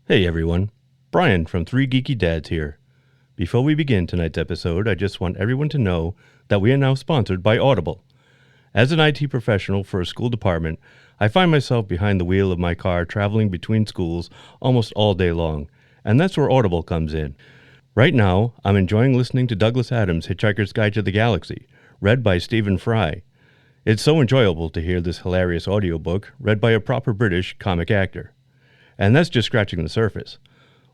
Hey everyone, Brian from 3 Geeky Dads here. Before we begin tonight's episode, I just want everyone to know that we are now sponsored by Audible. As an IT professional for a school department, I find myself behind the wheel of my car traveling between schools almost all day long, and that's where Audible comes in. Right now, I'm enjoying listening to Douglas Adams' Hitchhiker's Guide to the Galaxy, read by Stephen Fry. It's so enjoyable to hear this hilarious audiobook read by a proper British comic actor. And that's just scratching the surface.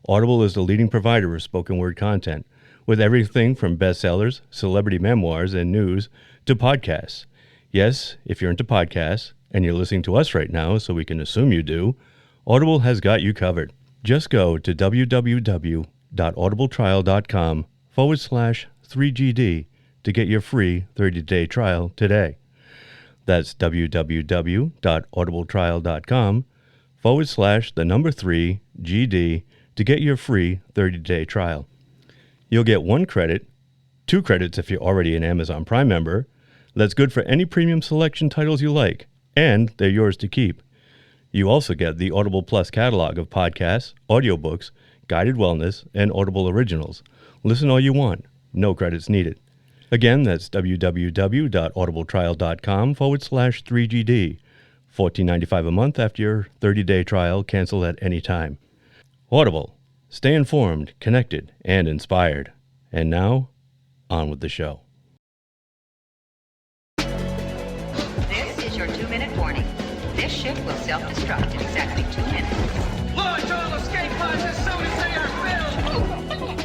Audible is the leading provider of spoken word content, with everything from bestsellers, celebrity memoirs, and news to podcasts. Yes, if you're into podcasts, and you're listening to us right now, so we can assume you do, Audible has got you covered. Just go to www.audibletrial.com/3GD to get your free 30-day trial today. That's www.audibletrial.com/3GD to get your free 30-day trial. You'll get 1 credit, 2 credits if you're already an Amazon Prime member. That's good for any premium selection titles you like, and they're yours to keep. You also get the Audible Plus catalog of podcasts, audiobooks, guided wellness, and Audible originals. Listen all you want, no credits needed. Again, that's www.audibletrial.com/3GD. $14.95 a month after your 30-day trial, cancel at any time. Audible. Stay informed, connected, and inspired. And now, on with the show. This is your 2-minute warning. This ship will self-destruct in exactly 2 minutes. Launch all escape pods as soon as they are filled!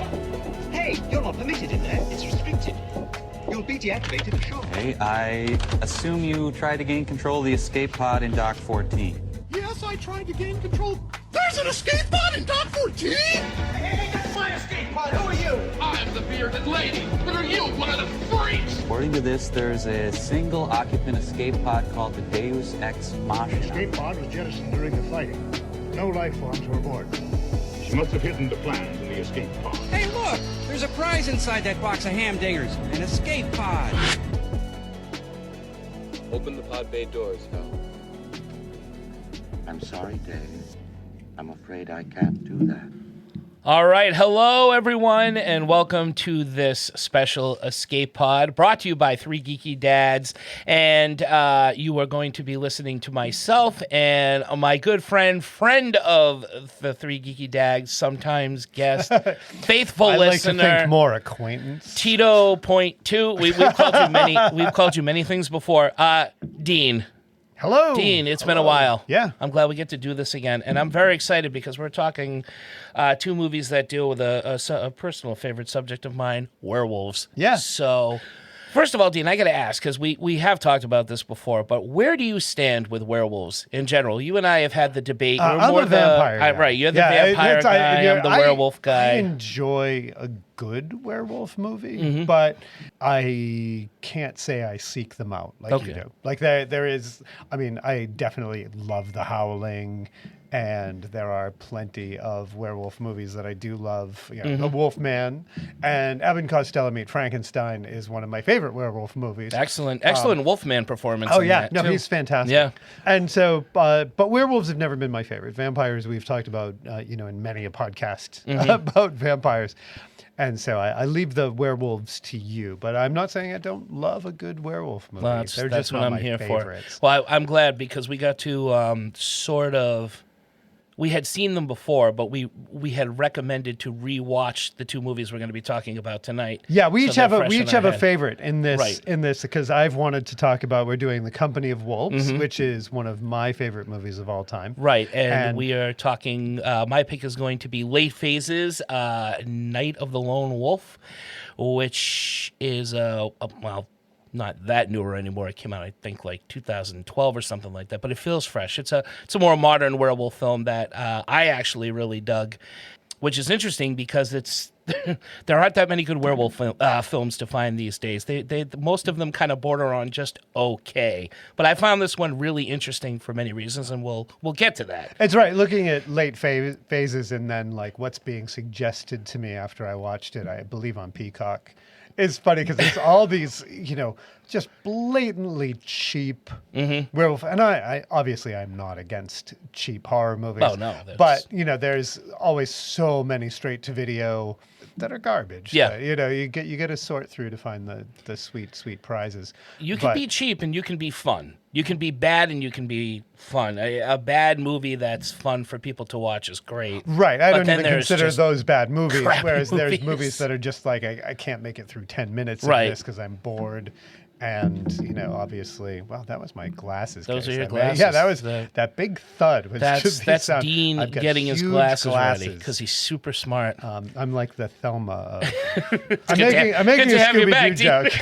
Hey, you're not permitted in there. It's restricted. You'll be deactivated at shore. Hey, I assume you tried to gain control of the escape pod in Dock 14. Yes, I tried to gain control. There's an escape pod in Dock 14? Hey, that's my escape pod! Who are you? I'm the bearded lady. What are you, one of the freaks? According to this, there's a single occupant escape pod called the Deus Ex Machina. Escape pod was jettisoned during the fighting. No life forms were aboard. She must have hidden the plans in the escape pod. Hey, look! There's a prize inside that box of ham dingers. An escape pod. Open the pod bay doors, Hal. I'm sorry, Dave. I'm afraid I can't do that. All right. Hello, everyone, and welcome to this special escape pod brought to you by 3 Geeky Dads. And you are going to be listening to myself and my good friend of the 3 Geeky Dads, sometimes guest, faithful I like listener. to think more acquaintance. Tito.2. We've called you many things before. Dean. Hello. Dean, it's been a while. Yeah. I'm glad we get to do this again. And I'm very excited because we're talking 2 movies that deal with a personal favorite subject of mine, werewolves. Yeah. So, first of all, Dean, I got to ask, because we have talked about this before, but where do you stand with werewolves in general? You and I have had the debate. You're I'm more a vampire guy. right, you're the vampire guy, I'm the werewolf guy. I enjoy a good werewolf movie, but I can't say I seek them out like you do. Like there is, I mean, I definitely love The Howling, and there are plenty of werewolf movies that I do love. You know, The Wolfman, and Abbott Costello Meet Frankenstein is one of my favorite werewolf movies. Excellent Wolfman performance. Oh in yeah, that, no, too. he's fantastic. Yeah, and so, but werewolves have never been my favorite. Vampires, we've talked about, in many a podcast about vampires. And so I leave the werewolves to you, but I'm not saying I don't love a good werewolf movie. Well, They're that's just what not I'm my here favorites. for. Well, I'm glad because we got to we had seen them before, but we had recommended to rewatch the 2 movies we're going to be talking about tonight. Yeah, we each have a head. favorite in this because I've wanted to talk about. We're doing The Company of Wolves, which is one of my favorite movies of all time. Right, and we are talking. My pick is going to be Late Phases, Night of the Lone Wolf, which is not that newer anymore. It came out, I think, like 2012 or something like that. But it feels fresh. It's a more modern werewolf film that I actually really dug, which is interesting because there aren't that many good werewolf films to find these days. They most of them kind of border on just okay. But I found this one really interesting for many reasons, and we'll get to that. It's right. Looking at late phases and then like what's being suggested to me after I watched it, I believe on Peacock. It's funny because it's all these, just blatantly cheap werewolf. And I obviously I'm not against cheap horror movies. Oh no, but there's always so many straight to video that are garbage. Yeah, you get to sort through to find the sweet prizes. You can be cheap and you can be fun. You can be bad and you can be fun. A bad movie that's fun for people to watch is great. Right. I don't even consider those bad movies. Whereas there's movies that are just like, I can't make it through 10 minutes of this because I'm bored. And, obviously, well, that was my glasses. Those are your glasses. Yeah, that was that big thud. Was that's Dean getting his glasses ready because he's super smart. I'm like the Thelma. I'm making a Scooby-Doo joke.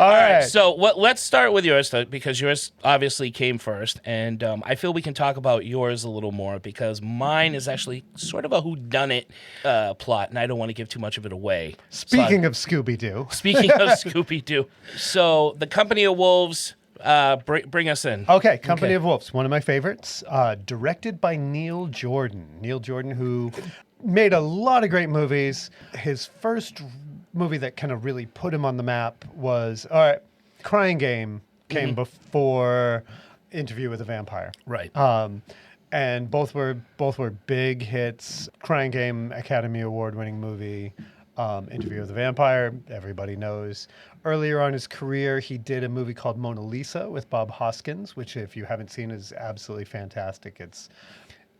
All right. So let's start with yours, because yours obviously came first. And I feel we can talk about yours a little more because mine is actually sort of a whodunit plot, and I don't want to give too much of it away. Speaking of Scooby-Doo. So the Company of Wolves, bring us in. Okay, Company of Wolves, one of my favorites, directed by Neil Jordan. Neil Jordan, who made a lot of great movies. His first movie that kind of really put him on the map was Crying Game came before Interview with a Vampire. Right. And both were big hits. Crying Game, Academy Award-winning movie. Interview with the Vampire, everybody knows. Earlier on in his career, he did a movie called Mona Lisa with Bob Hoskins, which, if you haven't seen, is absolutely fantastic. It's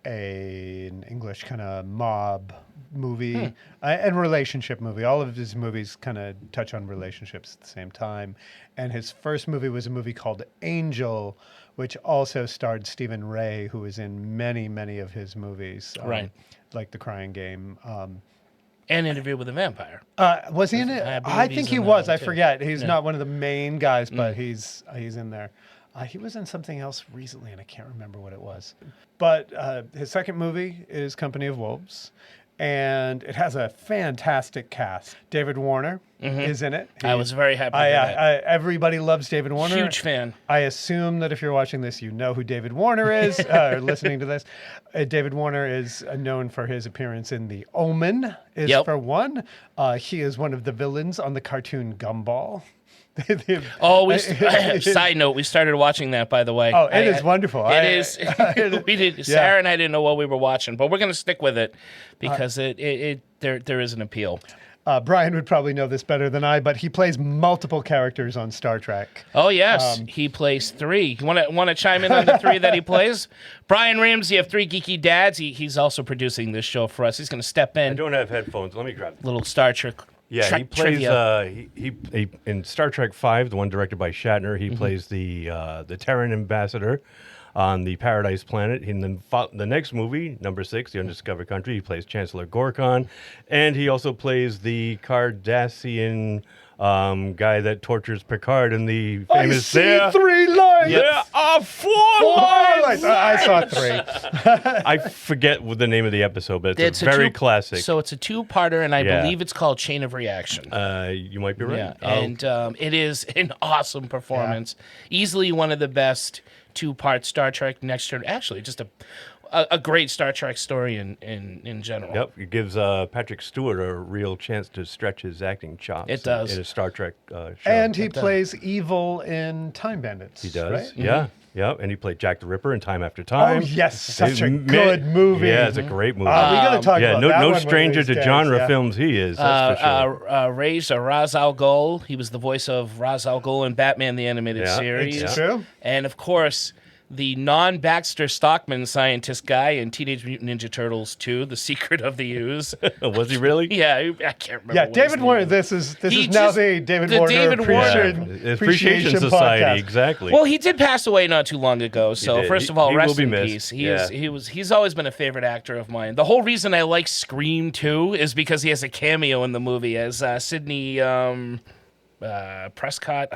an English kind of mob movie and relationship movie. All of his movies kind of touch on relationships at the same time. And his first movie was a movie called Angel, which also starred Stephen Ray, who was in many, many of his movies, like The Crying Game. And Interview with a Vampire. Was he in it? I think he was. I forget. He's not one of the main guys, but he's in there. He was in something else recently, and I can't remember what it was. But his second movie is Company of Wolves, and it has a fantastic cast. David Warner is in it. I was very happy with that. Everybody loves David Warner. Huge fan. I assume that if you're watching this, you know who David Warner is, or listening to this. David Warner is known for his appearance in The Omen, for one. He is one of the villains on the cartoon Gumball. Side note, we started watching that, by the way. Oh, it is wonderful. Sarah and I didn't know what we were watching, but we're going to stick with it because there is an appeal. Brian would probably know this better than I, but he plays multiple characters on Star Trek. Oh, yes. He plays 3. You want to chime in on the 3 that he plays? Brian Ramsey of 3 Geeky Dads. He's also producing this show for us. He's going to step in. I don't have headphones. Let me grab them. Little Star Trek. Yeah, he plays he in Star Trek V, the one directed by Shatner. He plays the Terran ambassador on the Paradise Planet. In the next movie, number 6, The Undiscovered Country, he plays Chancellor Gorkon, and he also plays the Cardassian guy that tortures Picard in the famous. I see 3 lines. Yeah, 4 lines. I saw 3. I forget what the name of the episode, but it's very classic. So it's a 2-parter, and I believe it's called Chain of Reaction. You might be right. Yeah, and it is an awesome performance. Yeah. Easily one of the best 2-part Star Trek Next Generation. Actually, just a great Star Trek story in general. Yep, it gives Patrick Stewart a real chance to stretch his acting chops. It does. In a Star Trek show. And he plays evil in Time Bandits. He does, right? yeah. Yeah, and he played Jack the Ripper in Time After Time. Oh, yes, such a good movie. Yeah, it's a great movie. We got to talk about that no one stranger to genre films he is, that's for sure. Ra's al Ghul. He was the voice of Ra's al Ghul in Batman the Animated Series. It's true. And, of course, the non-Baxter Stockman scientist guy in Teenage Mutant Ninja Turtles 2, The Secret of the Ooze. Was he really? Yeah, I can't remember. Yeah, David Warner. This is now the David Warner Appreciation Society. Podcast. Exactly. Well, he did pass away not too long ago. So first of all, rest in missed. peace. He's always been a favorite actor of mine. The whole reason I like Scream 2 is because he has a cameo in the movie as Sidney. Prescott.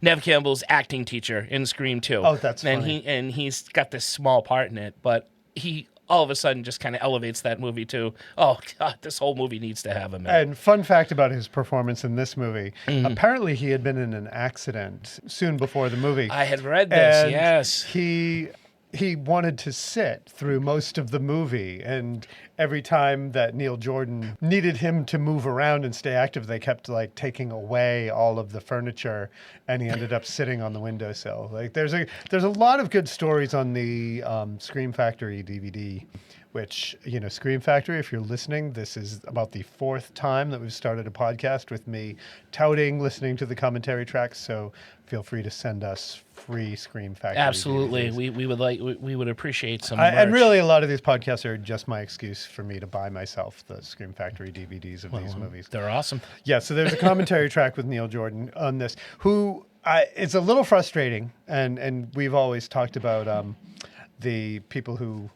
Nev Campbell's acting teacher in Scream 2. Oh, that's funny. And he's got this small part in it, but he all of a sudden just kind of elevates that movie to, oh, God, this whole movie needs to have him in. And fun fact about his performance in this movie, apparently he had been in an accident soon before the movie. I had read this, yes. He he wanted to sit through most of the movie, and every time that Neil Jordan needed him to move around and stay active, they kept like taking away all of the furniture, and he ended up sitting on the windowsill. Like there's a lot of good stories on the Scream Factory DVD. Which, you know, Scream Factory, if you're listening, this is about the 4th time that we've started a podcast with me touting listening to the commentary tracks. So feel free to send us free Scream Factory. Absolutely. DVDs. We would appreciate some and really, a lot of these podcasts are just my excuse for me to buy myself the Scream Factory DVDs of these movies. They're awesome. Yeah, so there's a commentary track with Neil Jordan on this, who it's a little frustrating, and we've always talked about the people who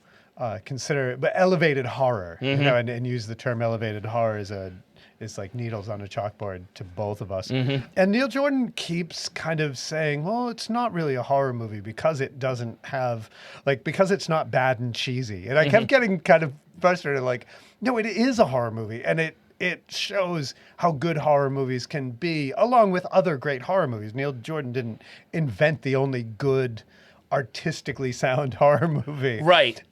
consider but elevated horror, you know, and use the term elevated horror is like needles on a chalkboard to both of us. And Neil Jordan keeps kind of saying, well, it's not really a horror movie because it doesn't have, like, because it's not bad and cheesy. And I kept getting kind of frustrated, like, no, it is a horror movie. And it shows how good horror movies can be, along with other great horror movies. Neil Jordan didn't invent the only good artistically sound horror movie. Right.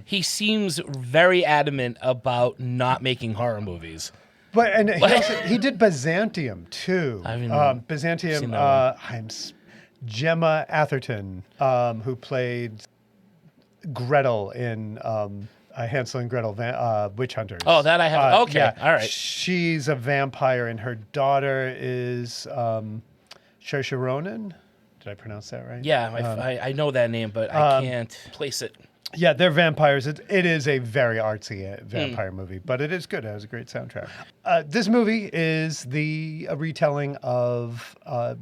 He seems very adamant about not making horror movies. But and he did Byzantium too. Byzantium. Gemma Atherton, who played Gretel in Hansel and Gretel Witch Hunters. Oh, that I have. Okay, yeah. All right. She's a vampire, and her daughter is Saoirse Ronan. Did I pronounce that right? Yeah, I know that name, but I can't place it. Yeah, they're vampires. It is a very artsy vampire movie, but it is good. It has a great soundtrack. This movie is a retelling of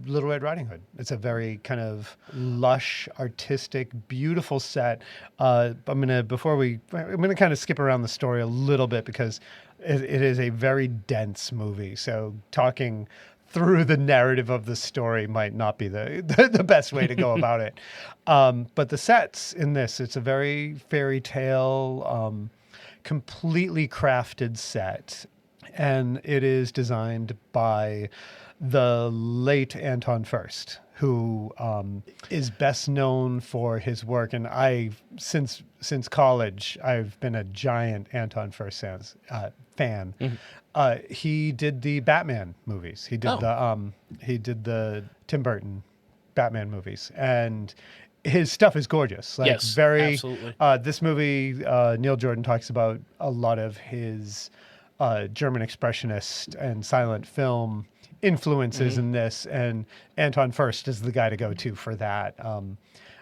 Little Red Riding Hood. It's a very kind of lush, artistic, beautiful set. I'm gonna kind of skip around the story a little bit because it is a very dense movie. So talking through the narrative of the story might not be the best way to go about it. But the sets in this, it's a very fairy tale, completely crafted set. And it is designed by the late Anton Furst, who is best known for his work. And since college, I've been a giant Anton Furst fan. He did the Batman movies. He did the Tim Burton Batman movies, and his stuff is gorgeous. Like, yes, very. Absolutely. This movie, Neil Jordan talks about a lot of his German expressionist and silent film influences in this, and Anton Furst is the guy to go to for that.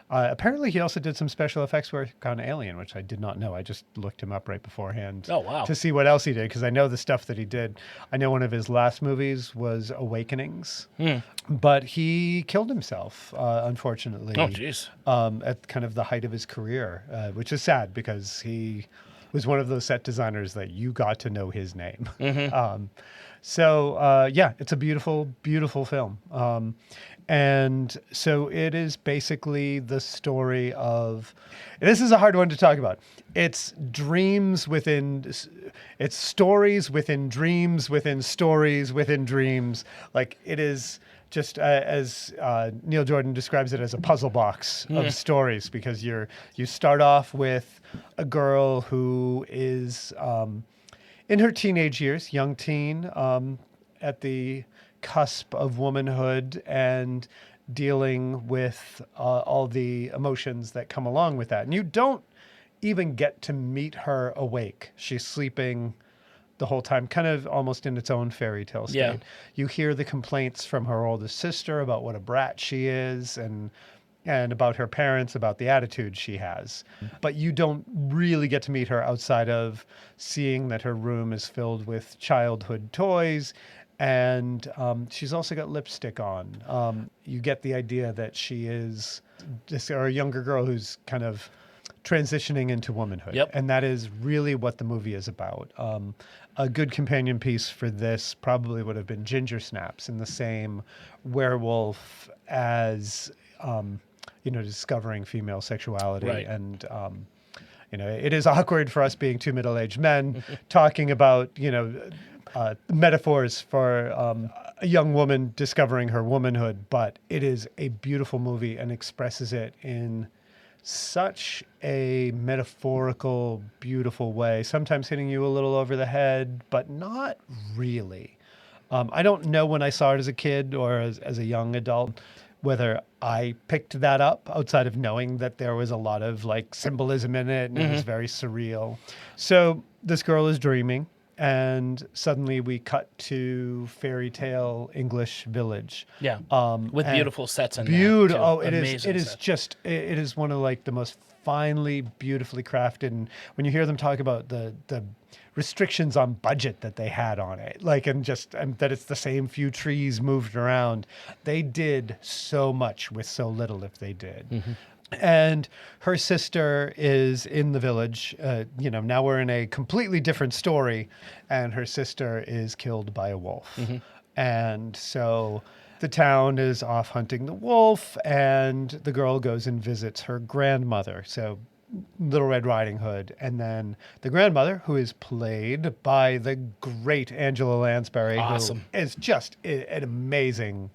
Apparently, he also did some special effects work on Alien, which I did not know. I just looked him up right beforehand to see what else he did, because I know the stuff that he did. I know one of his last movies was Awakenings, but he killed himself, unfortunately. Oh, jeez. At kind of the height of his career, which is sad because he was one of those set designers that you got to know his name. So it's a beautiful, beautiful film. And so it is basically the story of, this is a hard one to talk about. It's stories within dreams, within stories, within dreams. Like, it is just as Neil Jordan describes it, as a puzzle box of stories, because you start off with a girl who is in her teenage years, young teen, at the cusp of womanhood and dealing with all the emotions that come along with that. And you don't even get to meet her awake. She's sleeping the whole time, kind of almost in its own fairy tale state. Yeah. You hear the complaints from her oldest sister about what a brat she is, and about her parents, about the attitude she has. But you don't really get to meet her outside of seeing that her room is filled with childhood toys, and she's also got lipstick on. You get the idea that she is a younger girl who's kind of transitioning into womanhood. Yep. And that is really what the movie is about. A good companion piece for this probably would have been Ginger Snaps, in the same werewolf as, discovering female sexuality. Right. And, it is awkward for us being two middle-aged men talking about, metaphors for a young woman discovering her womanhood, but it is a beautiful movie and expresses it in such a metaphorical, beautiful way, sometimes hitting you a little over the head, but not really. I don't know when I saw it as a kid or as a young adult whether I picked that up outside of knowing that there was a lot of like symbolism in it and it was very surreal. So this girl is dreaming, and suddenly we cut to fairy tale English village. Yeah, with beautiful sets and beautiful. Oh, it amazing is sets. just it is one of like the most finely, beautifully crafted. And when you hear them talk about the restrictions on budget that they had on it, like, and that it's the same few trees moved around, they did so much with so little if they did. And her sister is in the village. Now we're in a completely different story, and her sister is killed by a wolf. And so the town is off hunting the wolf, and the girl goes and visits her grandmother. So Little Red Riding Hood. And then the grandmother, who is played by the great Angela Lansbury, awesome, who is just an amazing,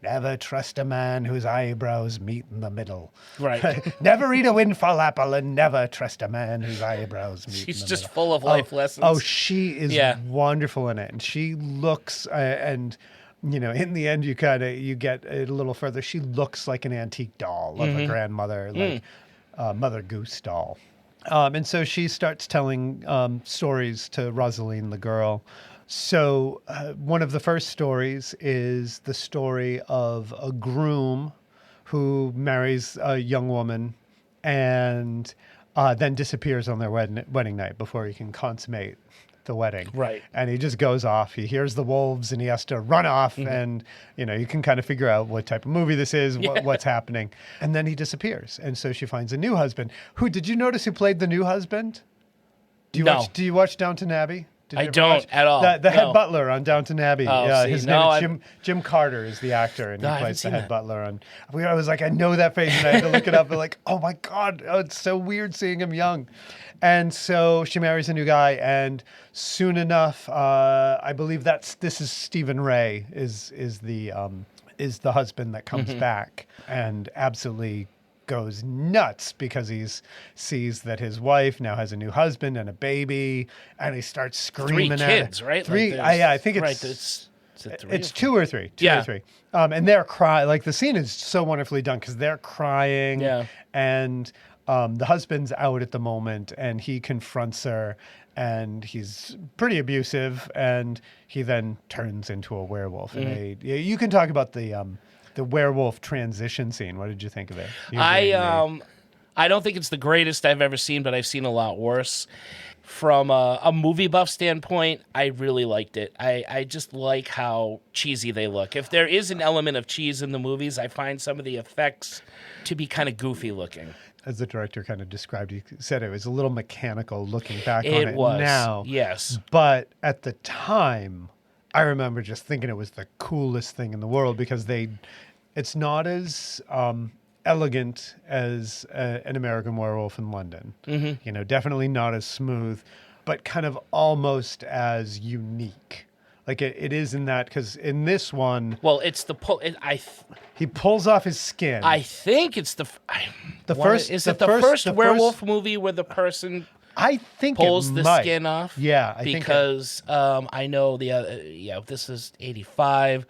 never trust a man whose eyebrows meet in the middle. Right. Never eat a windfall apple and never trust a man whose eyebrows meet in the middle. She's just full of life lessons. Oh, she is wonderful in it. And she looks, in the end, you get a little further. She looks like an antique doll of a grandmother, like Mother Goose doll. And so she starts telling stories to Rosaline, the girl. So one of the first stories is the story of a groom who marries a young woman and then disappears on their wedding night before he can consummate the wedding. Right. And he just goes off. He hears the wolves and he has to run off. And, you can kind of figure out what type of movie this is, what's happening. And then he disappears. And so she finds a new husband. Did you notice who played the new husband? Do you watch Downton Abbey? I don't at all. The head butler on Downton Abbey. His name is Jim Carter is the actor, and he plays the head butler. And I was like, I know that face, and I had to look it up. And like, oh my God, it's so weird seeing him young. And so she marries a new guy, and soon enough, I believe this is Stephen Ray is the husband that comes back and absolutely goes nuts because he sees that his wife now has a new husband and a baby, and he starts screaming at 3 kids, right? Three, I think it's it's it 3 it's 2 or 3. Two or three. And they're crying. Like the scene is so wonderfully done because they're crying. Yeah. And the husband's out at the moment, and he confronts her, and he's pretty abusive, and he then turns into a werewolf. And you can talk about the werewolf transition scene. What did you think of it? I don't think it's the greatest I've ever seen, but I've seen a lot worse. From a movie buff standpoint, I really liked it. I just like how cheesy they look. If there is an element of cheese in the movies, I find some of the effects to be kind of goofy looking. As the director kind of described, he said it was a little mechanical looking back on it was now. Yes. But at the time, I remember just thinking it was the coolest thing in the world because it's not as elegant as an American Werewolf in London. Definitely not as smooth, but kind of almost as unique. Like it is in that, because in this one, well, it's the he pulls off his skin. I think it's the first werewolf movie where the person I think pulls the skin off. Yeah, because I know the other. This is 85.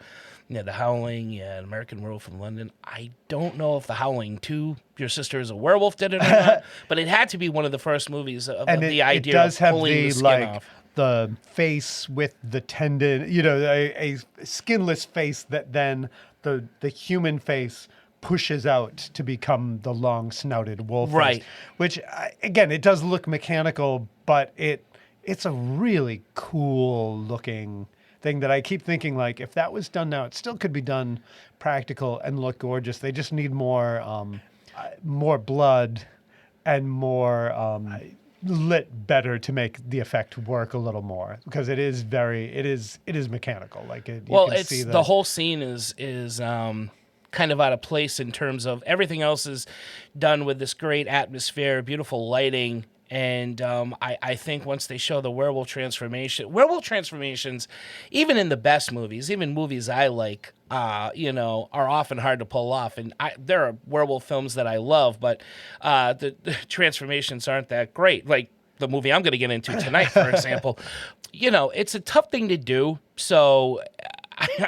The Howling and American Werewolf in London. I don't know if The Howling 2, Your Sister is a Werewolf, did it or not, but it had to be one of the first movies of the idea of pulling the skin off. The face with the tendon, a skinless face that then the human face pushes out to become the long-snouted wolf face. Which, again, it does look mechanical, but it's a really cool-looking thing that I keep thinking, like, if that was done now, it still could be done practical and look gorgeous. They just need more blood and more lit better to make the effect work a little more, because it is mechanical. Like the whole scene is kind of out of place in terms of everything else is done with this great atmosphere, beautiful lighting, And I think once they show the werewolf transformations, even in the best movies, even movies I like, are often hard to pull off. And there are werewolf films that I love, but the transformations aren't that great. Like the movie I'm going to get into tonight, for example. It's a tough thing to do. So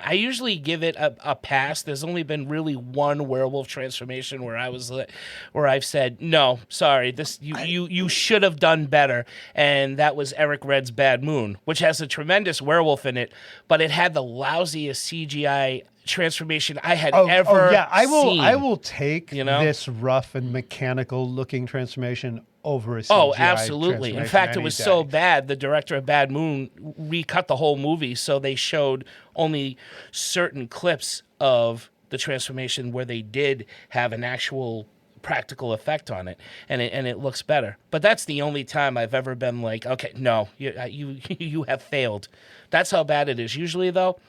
I usually give it a pass. There's only been really one werewolf transformation where I've said, no, sorry, this you should have done better. And that was Eric Red's Bad Moon, which has a tremendous werewolf in it, but it had the lousiest CGI transformation I had ever seen. I will take this rough and mechanical looking transformation over a CGI. Oh, absolutely. In fact, it was so bad, the director of Bad Moon recut the whole movie, so they showed only certain clips of the transformation where they did have an actual practical effect on it, and it looks better. But that's the only time I've ever been like, okay, no, you have failed. That's how bad it is. Usually, though,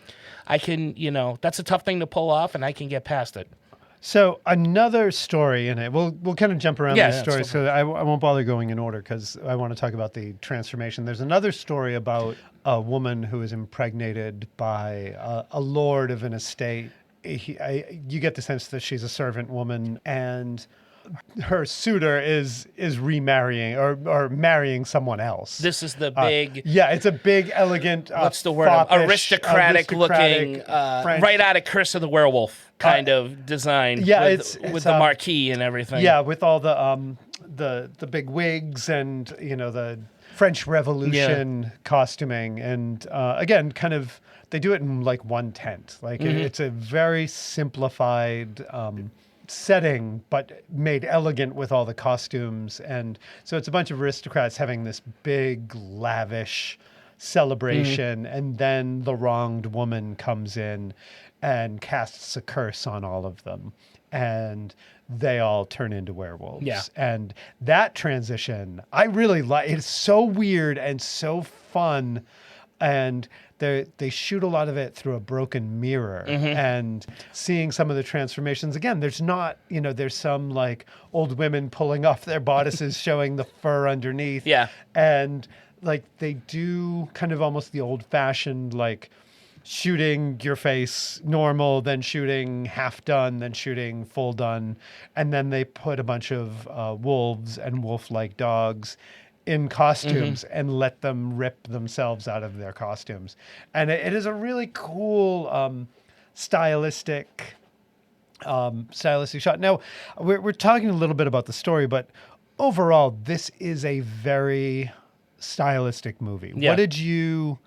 I can, that's a tough thing to pull off, and I can get past it. So another story in it, we'll kind of jump around these stories, so I won't bother going in order because I want to talk about the transformation. There's another story about a woman who is impregnated by a lord of an estate. You get the sense that she's a servant woman, and her suitor is remarrying or marrying someone else. This is the big... it's a big, elegant... what's the word? Aristocratic looking, right out of Curse of the Werewolf kind of design. Yeah, with the marquee and everything. Yeah, with all the big wigs and, the French Revolution costuming. And again, kind of, they do it in like one tent. Like it's a very simplified... setting, but made elegant with all the costumes. And so it's a bunch of aristocrats having this big, lavish celebration. And then the wronged woman comes in and casts a curse on all of them. And they all turn into werewolves. Yeah. And that transition, I really like. It's so weird and so fun. And they shoot a lot of it through a broken mirror, and seeing some of the transformations. Again, there's not, there's some like old women pulling off their bodices, showing the fur underneath. Yeah. And like they do kind of almost the old fashioned, like shooting your face normal, then shooting half done, then shooting full done. And then they put a bunch of wolves and wolf-like dogs in costumes and let them rip themselves out of their costumes. And it is a really cool stylistic shot. Now, we're talking a little bit about the story, but overall, this is a very stylistic movie. Yeah. What did you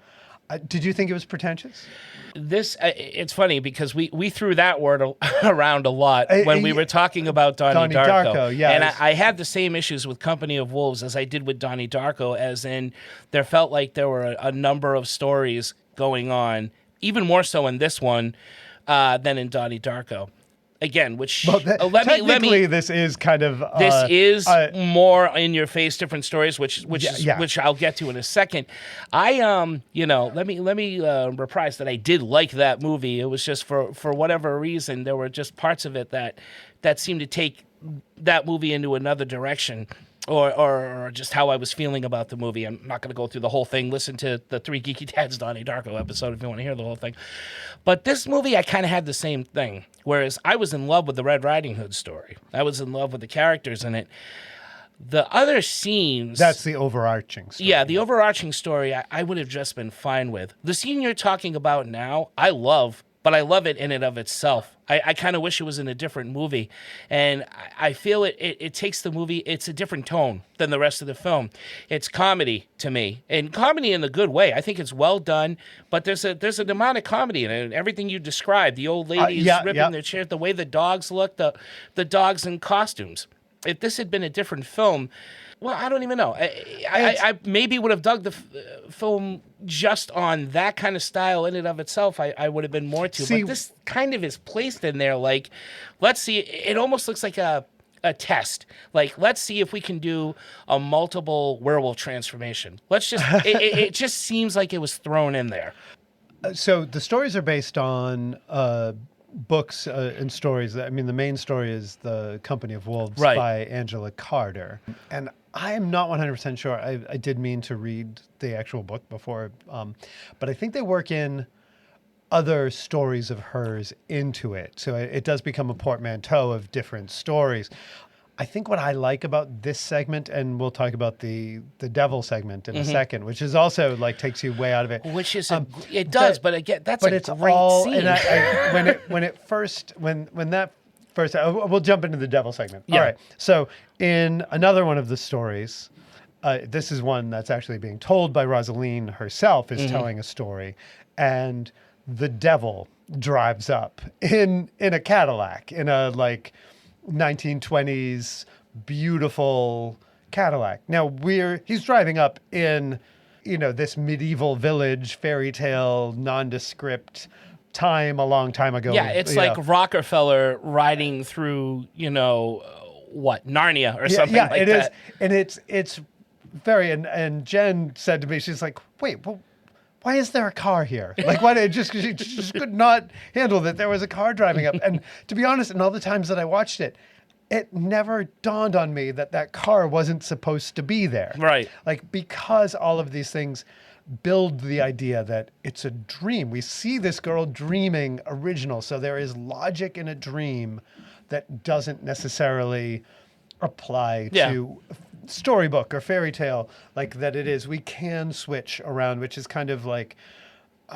think it was pretentious? This, it's funny because we threw that word around a lot when we were talking about Donnie Darko. Yeah, and I had the same issues with Company of Wolves as I did with Donnie Darko, as in there felt like there were a number of stories going on, even more so in this one than in Donnie Darko. Again, which this is kind of this is more in your face, different stories, which I'll get to in a second. Let me reprise that I did like that movie. It was just for whatever reason there were just parts of it that seemed to take that movie into another direction. Or just how I was feeling about the movie. I'm not going to go through the whole thing. Listen to the Three Geeky Dads Donnie Darko episode if you want to hear the whole thing. But this movie, I kind of had the same thing. Whereas I was in love with the Red Riding Hood story. I was in love with the characters in it. The other scenes... That's the overarching story. Yeah, the overarching story I would have just been fine with. The scene you're talking about now, I love, but I love it in and of itself. I kind of wish it was in a different movie. And I feel it takes the movie, it's a different tone than the rest of the film. It's comedy to me, and comedy in a good way. I think it's well done, but there's an amount of comedy in it. And everything you described, the old ladies ripping their chairs, the way the dogs look, the dogs in costumes. If this had been a different film, well, I don't even know. I maybe would have dug the film just on that kind of style in and of itself. I would have been more to. But this kind of is placed in there like, let's see. It almost looks like a test. Like, let's see if we can do a multiple werewolf transformation. Let's just. It just seems like it was thrown in there. So the stories are based on books and stories. I mean, the main story is The Company of Wolves by Angela Carter. And I am not 100% sure. I did mean to read the actual book before, but I think they work in other stories of hers into it. So it does become a portmanteau of different stories. I think what I like about this segment, and we'll talk about the devil segment in a second, which is also like takes you way out of it. Which is it does, but again, that's but a it's great all, scene. And when that first, we'll jump into the devil segment. Yeah. All right. So in another one of the stories, this is one that's actually being told by Rosaline herself, is telling a story, and the devil drives up in a Cadillac, in a like 1920s beautiful Cadillac. Now he's driving up in, this medieval village, fairy tale, nondescript time a long time ago. Yeah, it's like Rockefeller riding through, Narnia or something like that. Yeah, it is. And it's very, and Jen said to me, she's like, wait, well, why is there a car here? Like, why did she just could not handle that there was a car driving up. And to be honest, in all the times that I watched it, it never dawned on me that car wasn't supposed to be there. Right. Like, because all of these things build the idea that it's a dream. We see this girl dreaming original. So there is logic in a dream that doesn't necessarily apply to storybook or fairy tale, like that it is. We can switch around, which is kind of like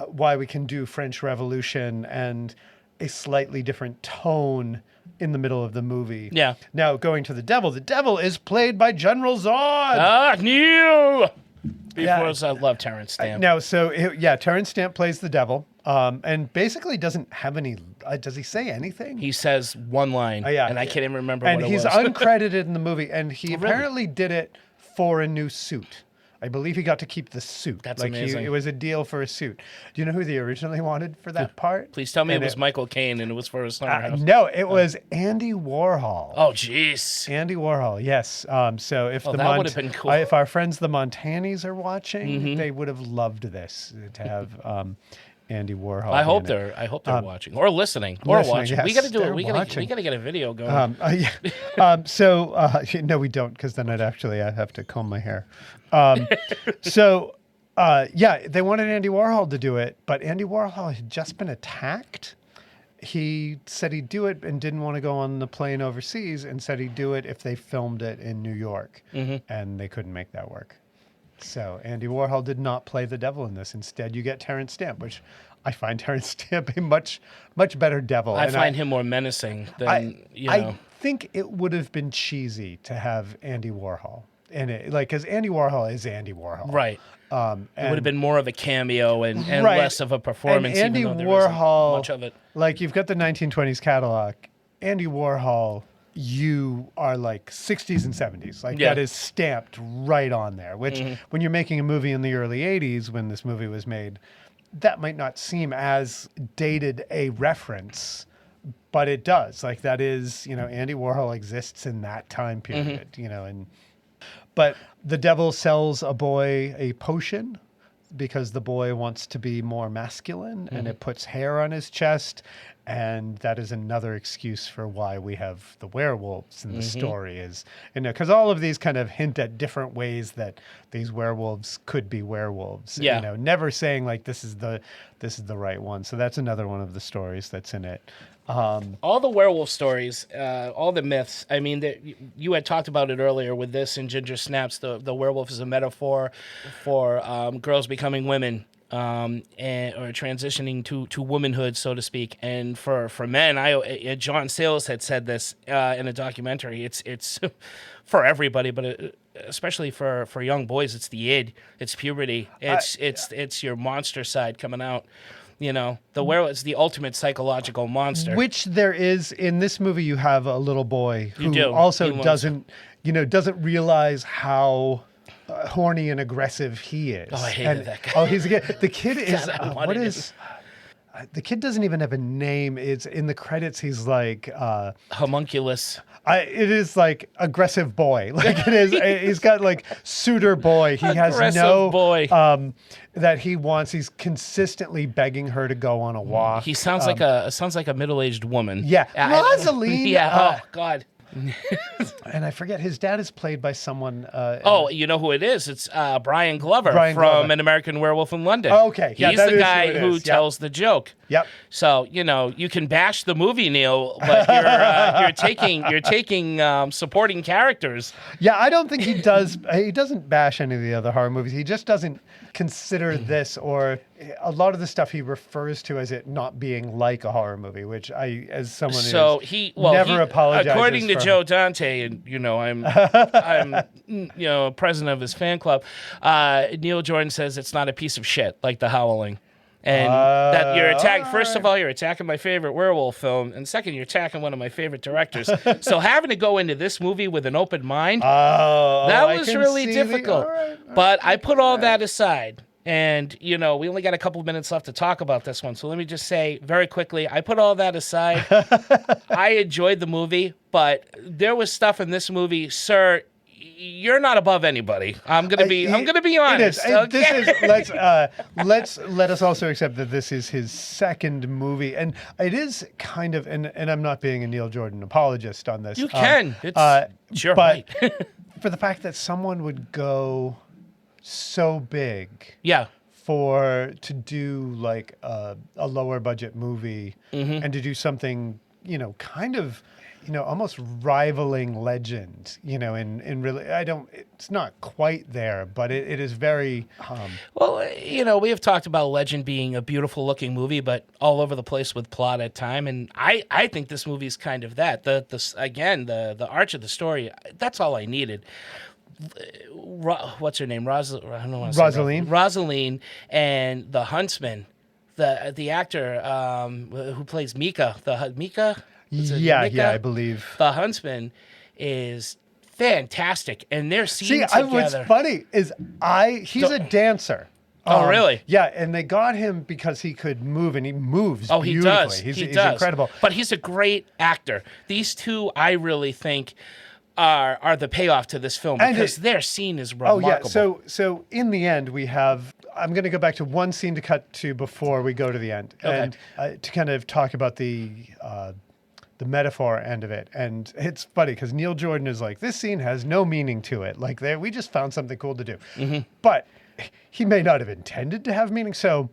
why we can do French Revolution and a slightly different tone in the middle of the movie. Yeah. Now, going to the devil is played by General Zod. Ah, new! I love Terrence Stamp. Terrence Stamp plays the devil, and basically doesn't have any. Does he say anything? He says one line, and I can't even remember what it was. And he's uncredited in the movie, and he apparently did it for a new suit. I believe he got to keep the suit. That's amazing. It was a deal for a suit. Do you know who they originally wanted for that part? Please tell me it was Michael Caine and it was for a summer house. No, it was Andy Warhol. Oh, jeez. Andy Warhol, yes. So if that would have been cool. If our friends the Montanis are watching, they would have loved this to have Andy Warhol. I hope they're watching or listening or watching. Yes, we got to do it. We got to get a video going. No, we don't, because then I'd have to comb my hair. They wanted Andy Warhol to do it, but Andy Warhol had just been attacked. He said he'd do it and didn't want to go on the plane overseas, and said he'd do it if they filmed it in New York, and they couldn't make that work. So Andy Warhol did not play the devil in this. Instead, you get Terrence Stamp, which I find Terrence Stamp a much better devil. I find him more menacing than, I think it would have been cheesy to have Andy Warhol in it, because Andy Warhol is Andy Warhol. Right. It would have been more of a cameo and less of a performance. And Andy even though there Warhol, much of it. Like, you've got the 1920s catalog. Andy Warhol, you are like 60s and 70s. Like, that is stamped right on there, which when you're making a movie in the early 80s, when this movie was made, that might not seem as dated a reference, but it does. Like, that is, Andy Warhol exists in that time period, But the devil sells a boy a potion because the boy wants to be more masculine, and it puts hair on his chest. And that is another excuse for why we have the werewolves in the story, is, because all of these kind of hint at different ways that these werewolves could be werewolves. Yeah. Never saying like this is the right one. So that's another one of the stories that's in it. All the werewolf stories, all the myths. I mean, you had talked about it earlier with this in Ginger Snaps. The werewolf is a metaphor for girls becoming women. Or transitioning to womanhood, so to speak. And for men, John Sayles had said this in a documentary. It's for everybody, but especially for young boys, it's the id, it's puberty, it's your monster side coming out. The werewolf is the ultimate psychological monster. Which there is in this movie. You have a little boy who also doesn't realize how horny and aggressive he is. Oh, I hated that guy. Oh, the kid is the kid doesn't even have a name. It's in the credits. He's like homunculus. It is like aggressive boy. Like, it is. He's got like suitor boy. He has no boy that he wants. He's consistently begging her to go on a walk. He sounds like a middle-aged woman. Yeah, Rosaline. Oh God. And I forget, his dad is played by someone. You know who it is? It's Brian Glover Glover. An American Werewolf in London. Oh, okay. Yeah, He's that the is guy who it who is. tells the joke. Yep. So, you can bash the movie, Neil, but you're taking supporting characters. Yeah, I don't think he does. He doesn't bash any of the other horror movies. He just doesn't consider this, or a lot of the stuff he refers to as it not being like a horror movie, which I, as someone who never apologizes according to for. Joe Dante, and I'm president of his fan club. Neil Jordan says it's not a piece of shit like The Howling. And that you're attacking. First of all, you're attacking my favorite werewolf film, and second, you're attacking one of my favorite directors. So having to go into this movie with an open mind, that was really difficult. But I put all that aside, and we only got a couple of minutes left to talk about this one. So let me just say very quickly, I put all that aside. I enjoyed the movie, but there was stuff in this movie, sir. You're not above anybody. I'm gonna be honest. It is. Okay? Let us also accept that this is his second movie, and it is kind of. And I'm not being a Neil Jordan apologist on this. You can. It's your right. For the fact that someone would go so big, to do like a lower budget movie, and to do something kind of. Almost rivaling Legend, in really, it's not quite there, but it is very... we have talked about Legend being a beautiful looking movie, but all over the place with plot at time, and I think this movie is kind of that. The arch of the story, that's all I needed. What's her name? Rosaline. Rosaline and the huntsman, the actor who plays Mika, Mika? Yeah, I believe. The huntsman is fantastic, and their scene together. What's funny is he's a dancer. Oh, really? Yeah, and they got him because he could move, and he moves beautifully. He does. He's incredible. But he's a great actor. These two, I really think, are the payoff to this film, because their scene is remarkable. Oh, yeah. So in the end, we have... I'm going to go back to one scene to cut to before we go to the end, and to kind of talk about the metaphor end of it. And it's funny because Neil Jordan is like, this scene has no meaning to it. Like, we just found something cool to do. Mm-hmm. But he may not have intended to have meaning. So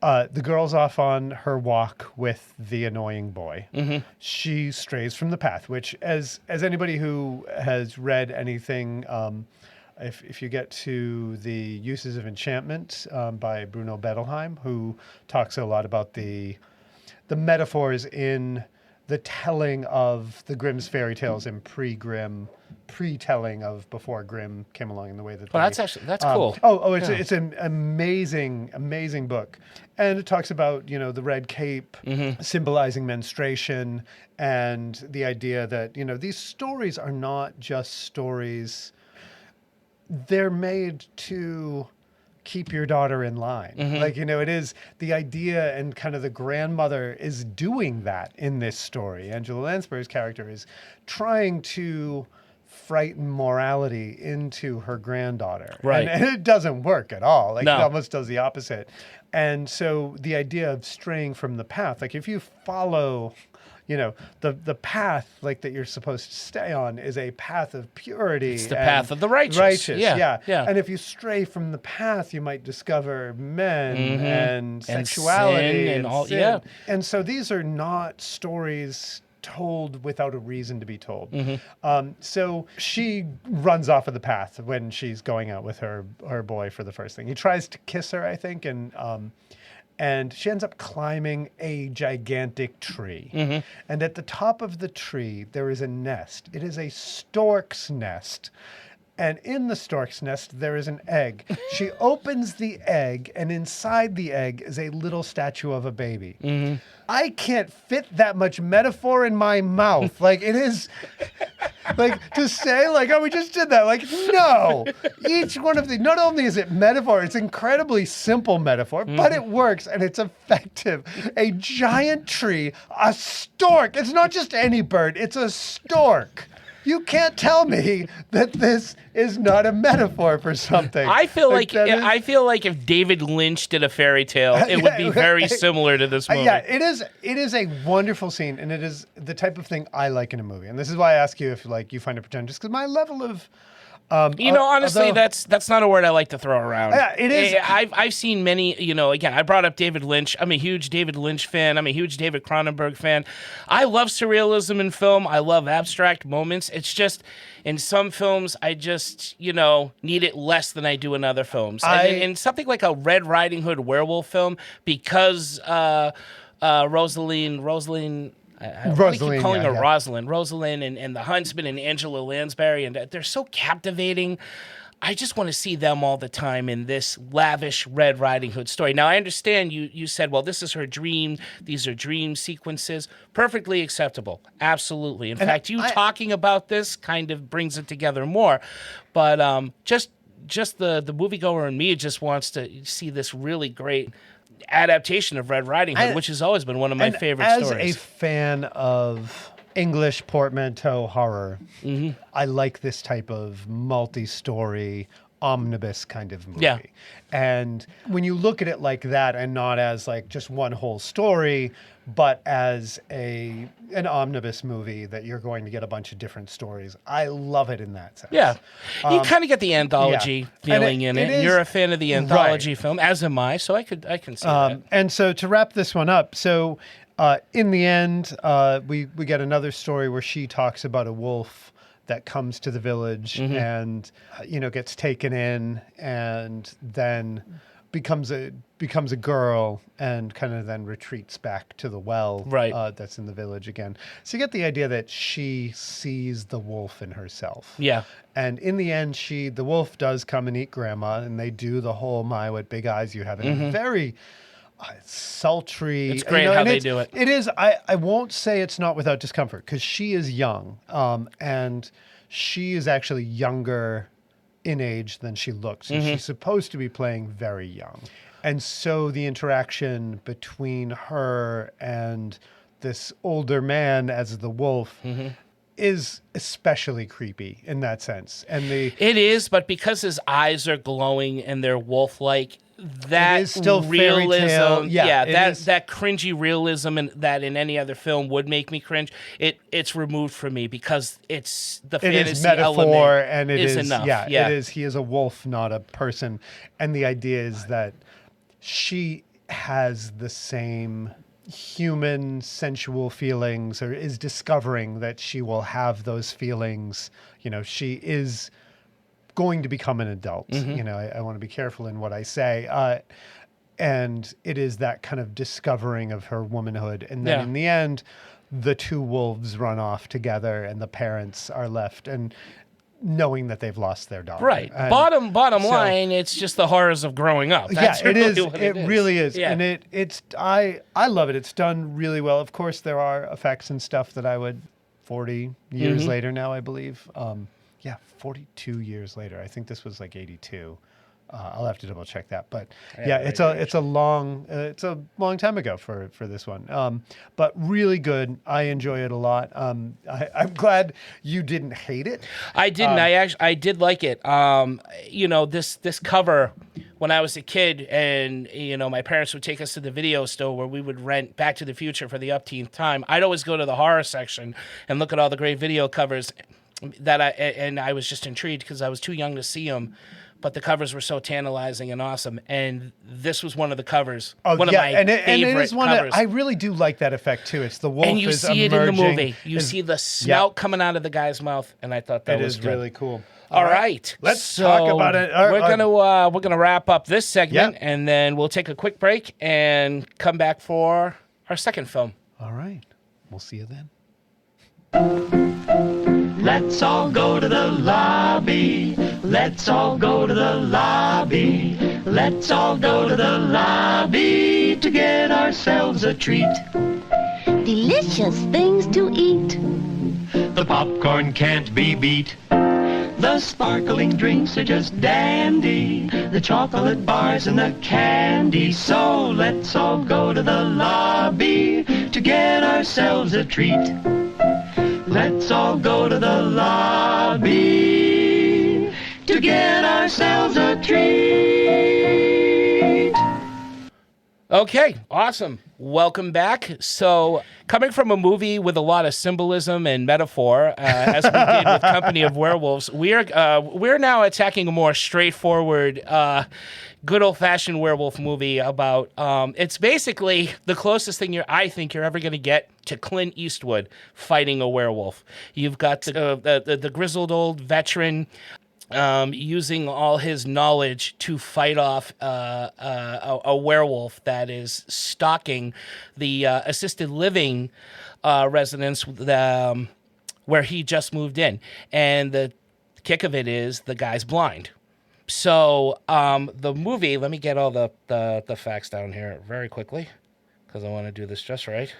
the girl's off on her walk with the annoying boy. Mm-hmm. She strays from the path, which as anybody who has read anything, if you get to the Uses of Enchantment by Bruno Bettelheim, who talks a lot about the metaphors in the telling of the Grimm's fairy tales and pre-telling of before Grimm came along in the way that. Well, that's cool. It's an amazing book, and it talks about the red cape symbolizing menstruation, and the idea that these stories are not just stories; they're made to keep your daughter in line. Mm-hmm. It is the idea, and kind of the grandmother is doing that in this story. Angela Lansbury's character is trying to frighten morality into her granddaughter. Right. And it doesn't work at all. It almost does the opposite. And so the idea of straying from the path, if you follow... the path that you're supposed to stay on is a path of purity. It's the path of the righteous. Yeah. And if you stray from the path, you might discover men and sexuality sin and all. Sin. Yeah. And so these are not stories told without a reason to be told. So she runs off of the path when she's going out with her boy for the first thing. He tries to kiss her, I think, and she ends up climbing a gigantic tree. Mm-hmm. And at the top of the tree, there is a nest. It is a stork's nest. And in the stork's nest, there is an egg. She opens the egg, and inside the egg is a little statue of a baby. Mm-hmm. I can't fit that much metaphor in my mouth. It is... to say, oh, we just did that. No. Each one of not only is it metaphor, it's incredibly simple metaphor, but it works and it's effective. A giant tree, a stork. It's not just any bird, it's a stork. You can't tell me that this is not a metaphor for something. I feel like if David Lynch did a fairy tale, it would be very similar to this movie. Yeah, it is. It is a wonderful scene, and it is the type of thing I like in a movie. And this is why I ask you if you find it pretentious, because my level of honestly, that's not a word I like to throw around. Yeah, it is. I've seen many, again, I brought up David Lynch. I'm a huge David Lynch fan. I'm a huge David Cronenberg fan. I love surrealism in film. I love abstract moments. It's just, in some films, I just, need it less than I do in other films. And something like a Red Riding Hood werewolf film, because Rosalind, I keep calling her Rosalind and the Huntsman and Angela Lansbury, and they're so captivating. I just want to see them all the time in this lavish Red Riding Hood story. Now, I understand you said, well, this is her dream. These are dream sequences. Perfectly acceptable. Absolutely. In fact, talking about this kind of brings it together more. But just the moviegoer in me just wants to see this really great adaptation of Red Riding Hood, which has always been one of my favorite stories. As a fan of English portmanteau horror, I like this type of multi-story omnibus kind of movie. Yeah. And when you look at it like that, and not as like just one whole story, but as an omnibus movie that you're going to get a bunch of different stories, I love it in that sense. Yeah. You kind of get the anthology feeling in it. You're a fan of the anthology film, as am I, so I can see that. And so to wrap this one up, so in the end, we get another story where she talks about a wolf that comes to the village and gets taken in, and then becomes a girl, and kind of then retreats back to the well that's in the village again. So you get the idea that she sees the wolf in herself. Yeah. And in the end, the wolf does come and eat Grandma, and they do the whole "my, what big eyes you have," and very sultry. It's great how they do it. It is. I won't say it's not without discomfort, because she is young, and she is actually younger in age than she looks. And she's supposed to be playing very young. And so the interaction between her and this older man as the wolf is especially creepy in that sense. And it is, but because his eyes are glowing and they're wolf-like, that is still realism, that cringy realism, and that in any other film would make me cringe. It's removed from me because it's the fantasy is metaphor, element and it is enough. Yeah, it is. He is a wolf, not a person, and the idea is that she has the same human sensual feelings, or is discovering that she will have those feelings. She is going to become an adult. I want to be careful in what I say. And it is that kind of discovering of her womanhood. And then in the end, the two wolves run off together, and the parents are left and knowing that they've lost their daughter. Right. And bottom line, it's just the horrors of growing up. That's it is. What it really is. Yeah. And I love it. It's done really well. Of course, there are effects and stuff that I would 40 years later now, I believe. 42 years later. I think this was like 82. I'll have to double check that, but it's a long time ago for this one. But really good. I enjoy it a lot. I'm glad you didn't hate it. I didn't. I did like it. This cover, when I was a kid, and my parents would take us to the video store where we would rent Back to the Future for the upteenth time. I'd always go to the horror section and look at all the great video covers and I was just intrigued because I was too young to see them, but the covers were so tantalizing and awesome. And this was one of the covers. One of my favorite covers. I really do like that effect too. It's the wolf and you is see emerging. it in the movie. You see the snout coming out of the guy's mouth, and I thought that was good. Really cool. All right. Let's talk about it. We're gonna wrap up this segment, and then we'll take a quick break and come back for our second film. All right. We'll see you then. Let's all go to the lobby. Let's all go to the lobby. Let's all go to the lobby to get ourselves a treat. Delicious things to eat. The popcorn can't be beat. The sparkling drinks are just dandy. The chocolate bars and the candy. So let's all go to the lobby to get ourselves a treat. Let's all go to the lobby to get ourselves a treat. Okay, awesome. Welcome back. So, coming from a movie with a lot of symbolism and metaphor, as we did with Company of Werewolves, we're now attacking a more straightforward, good old-fashioned werewolf movie about. It's basically the closest thing I think you're ever going to get to Clint Eastwood fighting a werewolf. You've got the grizzled old veteran. Using all his knowledge to fight off a werewolf that is stalking the assisted living residence where he just moved in. And the kick of it is the guy's blind. So the movie, let me get all the facts down here very quickly because I want to do this just right.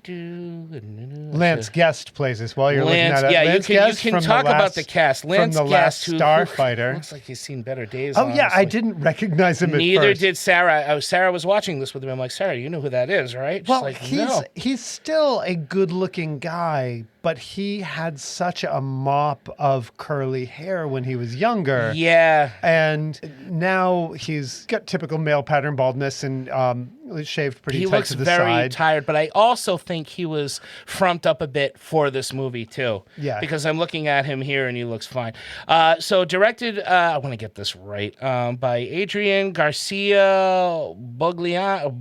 Lance Guest plays this while you're looking at it. Yeah, Lance you can talk about the cast. Lance from the Guest, last Starfighter. Looks like he's seen better days. Oh, honestly. yeah, I didn't recognize him at first. Neither did Sarah. Sarah was watching this with me. I'm like, Sarah, you know who that is, right? Well, like, no. he's still a good-looking guy, but he had such a mop of curly hair when he was younger. Yeah. And now he's got typical male pattern baldness and shaved pretty tight to the side. He looks very tired, but I also think he was frumped up a bit for this movie, too. Yeah. Because I'm looking at him here, and he looks fine. So directed, I want to get this right, by Adrian Garcia Bogliano,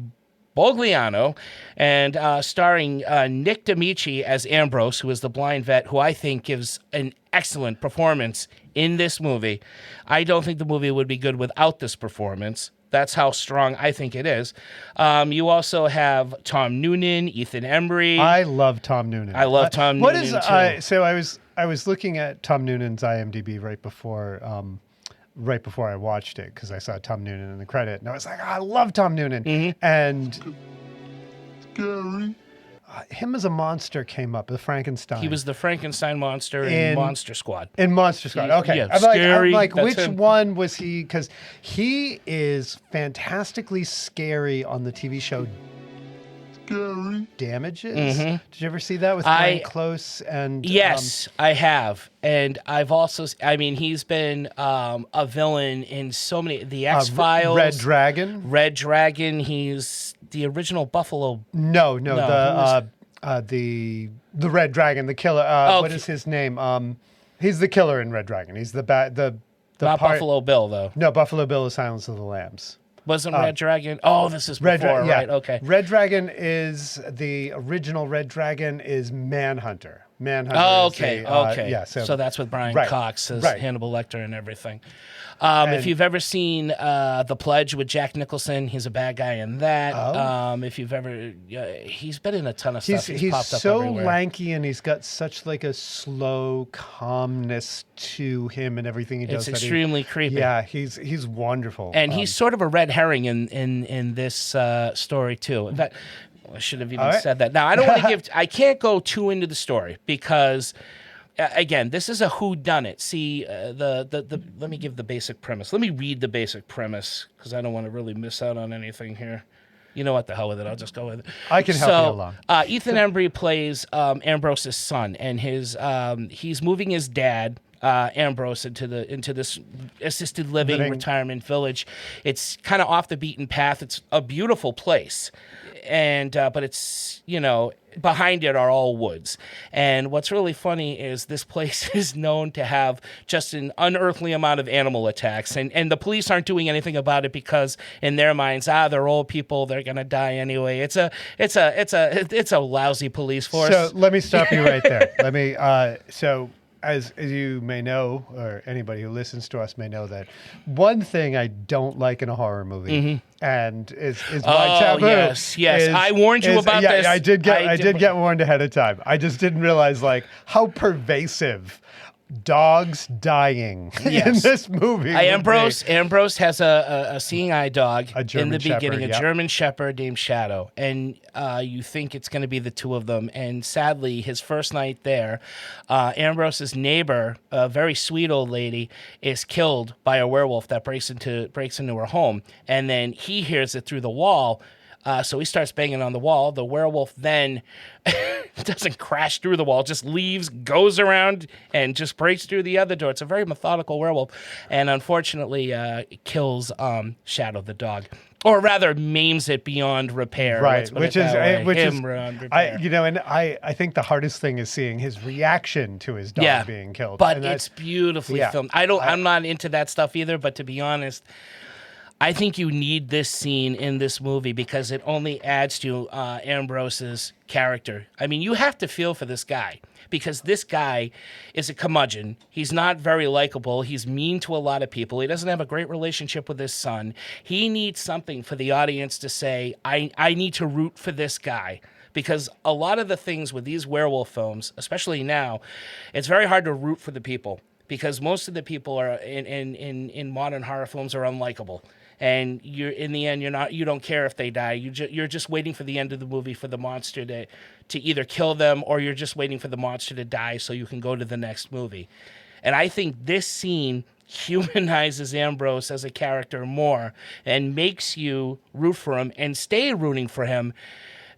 and starring Nick D'Amici as Ambrose, who is the blind vet, who I think gives an excellent performance in this movie. I don't think the movie would be good without this performance. That's how strong I think it is. You also have Tom Noonan, Ethan Embry. I love Tom Noonan. I love Tom Noonan, too. So I was looking at Tom Noonan's IMDb right before I watched it because I saw Tom Noonan in the credit, and I was like, I love Tom Noonan. Mm-hmm. And scary. Him as a monster came up, the Frankenstein. He was the Frankenstein monster in Monster Squad. In Monster Squad, okay. Yeah, I'm like which him. one was he? Because he is fantastically scary on the TV show Scary Damages. Mm-hmm. Did you ever see that with Glenn Close? And yes, I have. And I've also, he's been a villain in so many, the X-Files. Red Dragon? Red Dragon, he's the original Buffalo. No, the Red Dragon, the killer. What is his name? He's the killer in Red Dragon. He's the Not Buffalo Bill, though. No, Buffalo Bill is Silence of the Lambs. Wasn't Red Dragon? Oh, this is before, right? Okay. Red Dragon is the original. Red Dragon is Manhunter. Manhunter. Oh, okay. Okay. Yeah. So that's with Brian Cox as Hannibal Lecter and everything. If you've ever seen The Pledge with Jack Nicholson, he's a bad guy in that. If you've ever, he's been in a ton of stuff. He's popped up so everywhere. lanky, and he's got such like a slow calmness to him and everything he does. It's extremely creepy. Yeah, he's wonderful, and he's sort of a red herring in this story too. In fact, I should have even said that. Now I don't want to I can't go too into the story because. Again, this is a whodunit. See, let me give the basic premise. Let me read the basic premise because I don't want to really miss out on anything here. You know what, the hell with it. I'll just go with it. I can help you along. Ethan Embry plays Ambrose's son, and he's moving his dad, Ambrose, into this assisted living retirement village. It's kind of off the beaten path. It's a beautiful place, and but it's behind it are all woods. And what's really funny is this place is known to have just an unearthly amount of animal attacks. And the police aren't doing anything about it because in their minds, they're old people, they're gonna die anyway. It's a lousy police force. So let me stop you right there. As you may know, or anybody who listens to us may know, that one thing I don't like in a horror movie, and is my taboo. Yes, I warned you about this. I did get warned ahead of time. I just didn't realize how pervasive dogs dying in this movie. Ambrose has a seeing eye dog in the Shepherd, beginning, a German Shepherd named Shadow, and you think it's going to be the two of them. And sadly, his first night there, Ambrose's neighbor, a very sweet old lady, is killed by a werewolf that breaks into her home, and then he hears it through the wall. So he starts banging on the wall. The werewolf then doesn't crash through the wall, just leaves, goes around, and just breaks through the other door. It's a very methodical werewolf, and unfortunately kills Shadow the dog. Or rather, maims it beyond repair. Right, which is beyond repair. I think the hardest thing is seeing his reaction to his dog being killed. But it's beautifully filmed. I'm not into that stuff either. But to be honest, I think you need this scene in this movie because it only adds to Ambrose's character. I mean, you have to feel for this guy because this guy is a curmudgeon. He's not very likable. He's mean to a lot of people. He doesn't have a great relationship with his son. He needs something for the audience to say, I need to root for this guy. Because a lot of the things with these werewolf films, especially now, it's very hard to root for the people because most of the people are in modern horror films are unlikable. And you're in the end, you don't care if they die. You're just waiting for the end of the movie for the monster to either kill them, or you're just waiting for the monster to die so you can go to the next movie. And I think this scene humanizes Ambrose as a character more and makes you root for him and stay rooting for him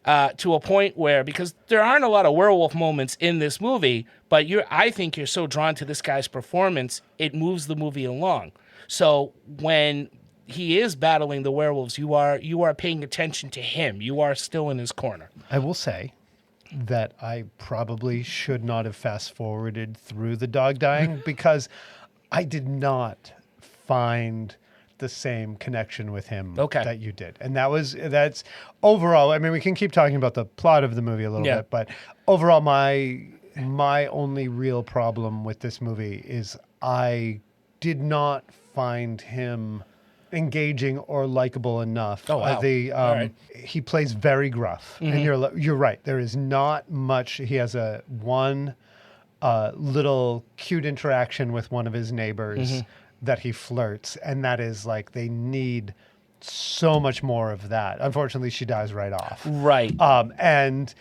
to a point where, because there aren't a lot of werewolf moments in this movie, but I think you're so drawn to this guy's performance, it moves the movie along. So when he is battling the werewolves, you are paying attention to him. You are still in his corner. I will say that I probably should not have fast-forwarded through the dog dying because I did not find the same connection with him that you did. And that's overall, I mean, we can keep talking about the plot of the movie a little bit, but overall my only real problem with this movie is I did not find him engaging or likable enough. Oh, wow. He plays very gruff, and you're right. There is not much. He has one little cute interaction with one of his neighbors that he flirts, and that is like they need so much more of that. Unfortunately, she dies right off. Right. And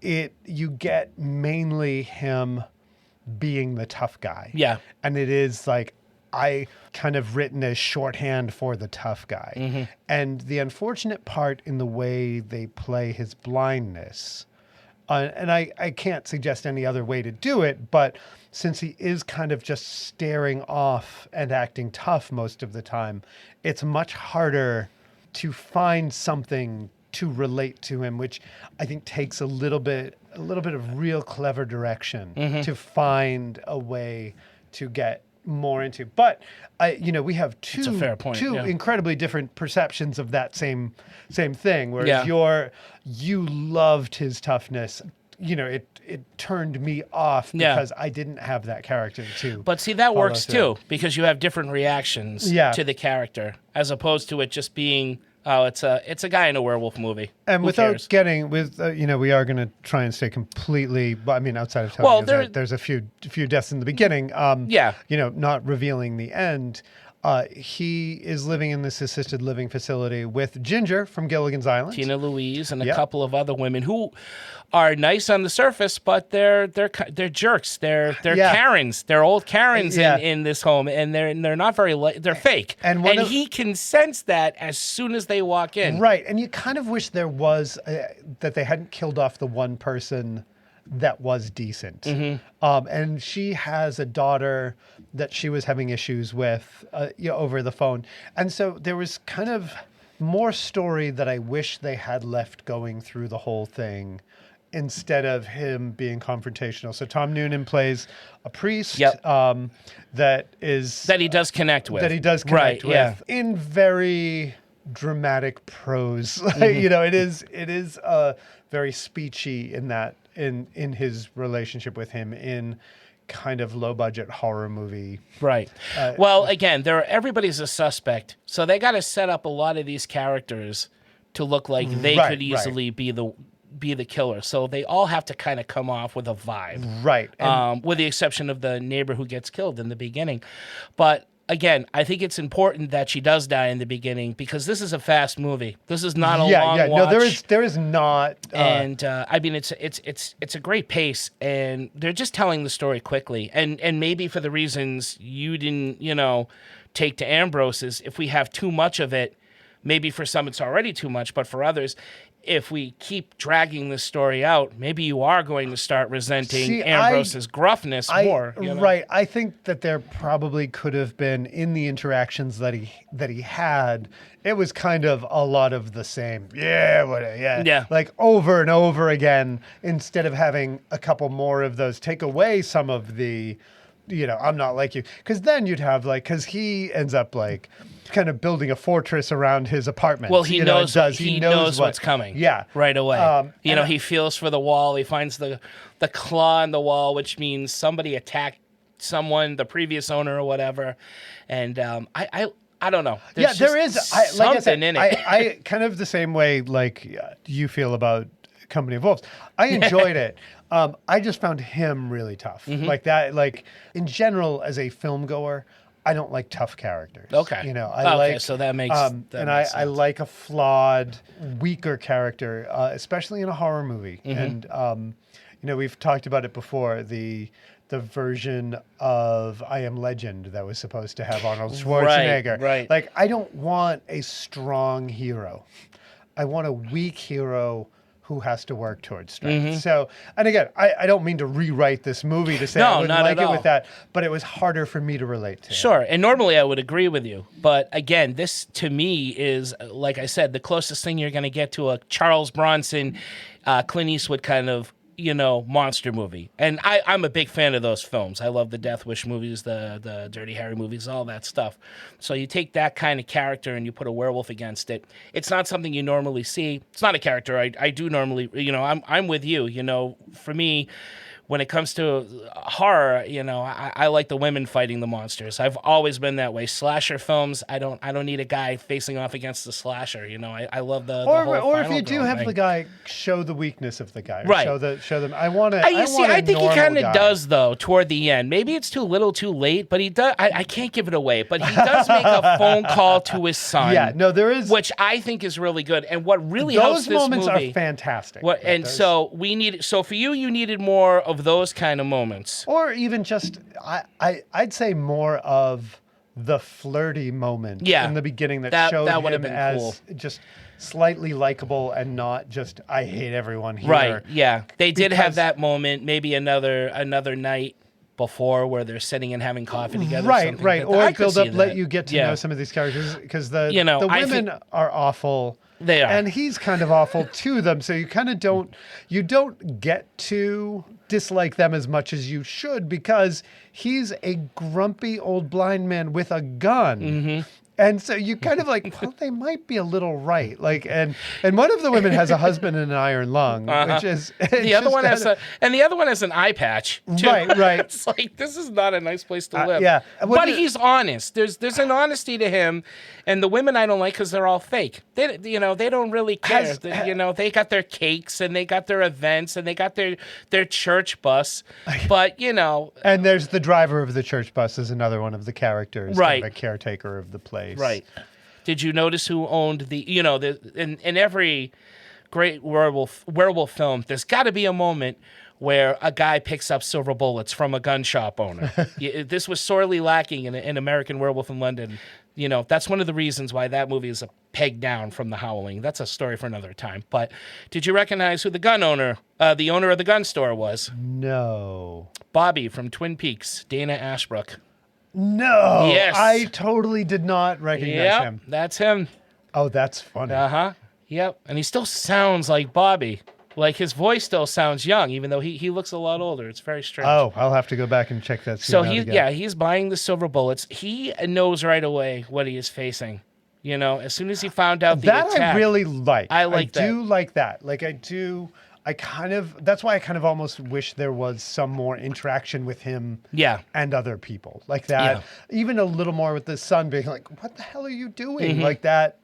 you get mainly him being the tough guy. Yeah. And it is like I kind of written as shorthand for the tough guy. And the unfortunate part in the way they play his blindness, and I can't suggest any other way to do it, but since he is kind of just staring off and acting tough most of the time, it's much harder to find something to relate to him, which I think takes a little bit of real clever direction to find a way to get more into. But we have two incredibly different perceptions of that same thing. Whereas you loved his toughness. It turned me off because I didn't have that character too. But see, that works too because you have different reactions to the character as opposed to it just being, oh, it's a guy in a werewolf movie. And we are going to try and stay completely, outside of telling you there's a few deaths in the beginning. Not revealing the end. He is living in this assisted living facility with Ginger from Gilligan's Island, Tina Louise, and a couple of other women who are nice on the surface, but they're jerks. They're Karens. They're old Karens in this home, and they're not very they're fake. And he can sense that as soon as they walk in. Right, and you kind of wish there was that they hadn't killed off the one person that was decent. And she has a daughter that she was having issues with over the phone. And so there was kind of more story that I wish they had left going through the whole thing instead of him being confrontational. So Tom Noonan plays a priest that he does connect with. In very dramatic prose. It is very speechy in that in his relationship with him in kind of low budget horror movie. Right. Well, again, everybody's a suspect, so they got to set up a lot of these characters to look like they could easily be the killer. So they all have to kind of come off with a vibe. Right. With the exception of the neighbor who gets killed in the beginning. But again, I think it's important that she does die in the beginning because this is a fast movie. This is not a long watch. No, there is not. And it's a great pace, and they're just telling the story quickly. And maybe for the reasons you didn't, take to Ambrose's, if we have too much of it, maybe for some it's already too much, but for others, if we keep dragging this story out, maybe you are going to start resenting Ambrose's gruffness more. You know? Right. I think that there probably could have been, in the interactions that he had, it was kind of a lot of the same. Yeah. Like over and over again, instead of having a couple more of those, take away some of the, I'm not like you. Because then you'd have because he ends up kind of building a fortress around his apartment. Well, he knows what's coming. Yeah, right away. He feels for the wall. He finds the claw in the wall, which means somebody attacked someone, the previous owner or whatever. And I don't know. There is something in it. I kind of the same way you feel about Company of Wolves. I enjoyed it. I just found him really tough. Mm-hmm. In general, as a film goer, I don't like tough characters. Okay. So that makes sense. I like a flawed, weaker character, especially in a horror movie. Mm-hmm. And we've talked about it before. The version of I Am Legend that was supposed to have Arnold Schwarzenegger. Right. I don't want a strong hero. I want a weak hero who has to work towards strength. Mm-hmm. So, and again, I don't mean to rewrite this movie to say I wouldn't like it with that, but it was harder for me to relate to. Sure, and normally I would agree with you, but again, this to me is, like I said, the closest thing you're going to get to a Charles Bronson, Clint Eastwood kind of monster movie. And I'm a big fan of those films. I love the Death Wish movies, the Dirty Harry movies, all that stuff. So you take that kind of character and you put a werewolf against it. It's not something you normally see. It's not a character I do normally, I'm with you. For me, when it comes to horror, I like the women fighting the monsters. I've always been that way. Slasher films, I don't need a guy facing off against the slasher. I love the whole or if you do have the guy, show the weakness of the guy. Right. Show them. I think he kind of does though toward the end. Maybe it's too little, too late, but he does. I can't give it away, but he does make a phone call to his son. Yeah, no, there is, which I think is really good. And what really helps this movie, those moments are fantastic. So for you needed more of those kind of moments, or even just I'd say more of the flirty moment in the beginning that showed him as just slightly likable and not just I hate everyone here. Right. Yeah, they did have that moment. Maybe another night before where they're sitting and having coffee together. Right. Or build up, let you get to know some of these characters because the women are awful. They are. And he's kind of awful to them. So you kind of don't get to dislike them as much as you should because he's a grumpy old blind man with a gun. Mm-hmm. And so you kind of well, they might be a little right. And one of the women has a husband and an iron lung, which is the other one has an eye patch. Too. Right. It's this is not a nice place to live. Yeah, but he's honest. There's an honesty to him, and the women I don't like because they're all fake. They don't really care. They got their cakes and they got their events and they got their church bus, but And there's the driver of the church bus is another one of the characters, right? Kind of a caretaker of the place. Right. Did you notice who owned in every great werewolf film, there's got to be a moment where a guy picks up silver bullets from a gun shop owner. This was sorely lacking in American Werewolf in London. That's one of the reasons why that movie is a peg down from The Howling. That's a story for another time. But did you recognize who the the owner of the gun store was? No. Bobby from Twin Peaks, Dana Ashbrook. No. Yes. I totally did not recognize him. That's him. Oh, that's funny. Uh-huh. Yep. And he still sounds like Bobby. His voice still sounds young, even though he looks a lot older. It's very strange. Oh, I'll have to go back and check that. So he's buying the silver bullets. He knows right away what he is facing. As soon as he found out the attack. That I really like. I do like that. That's why I kind of almost wish there was some more interaction with him and other people like that. Yeah. Even a little more with the son being like, what the hell are you doing? Mm-hmm. Like that.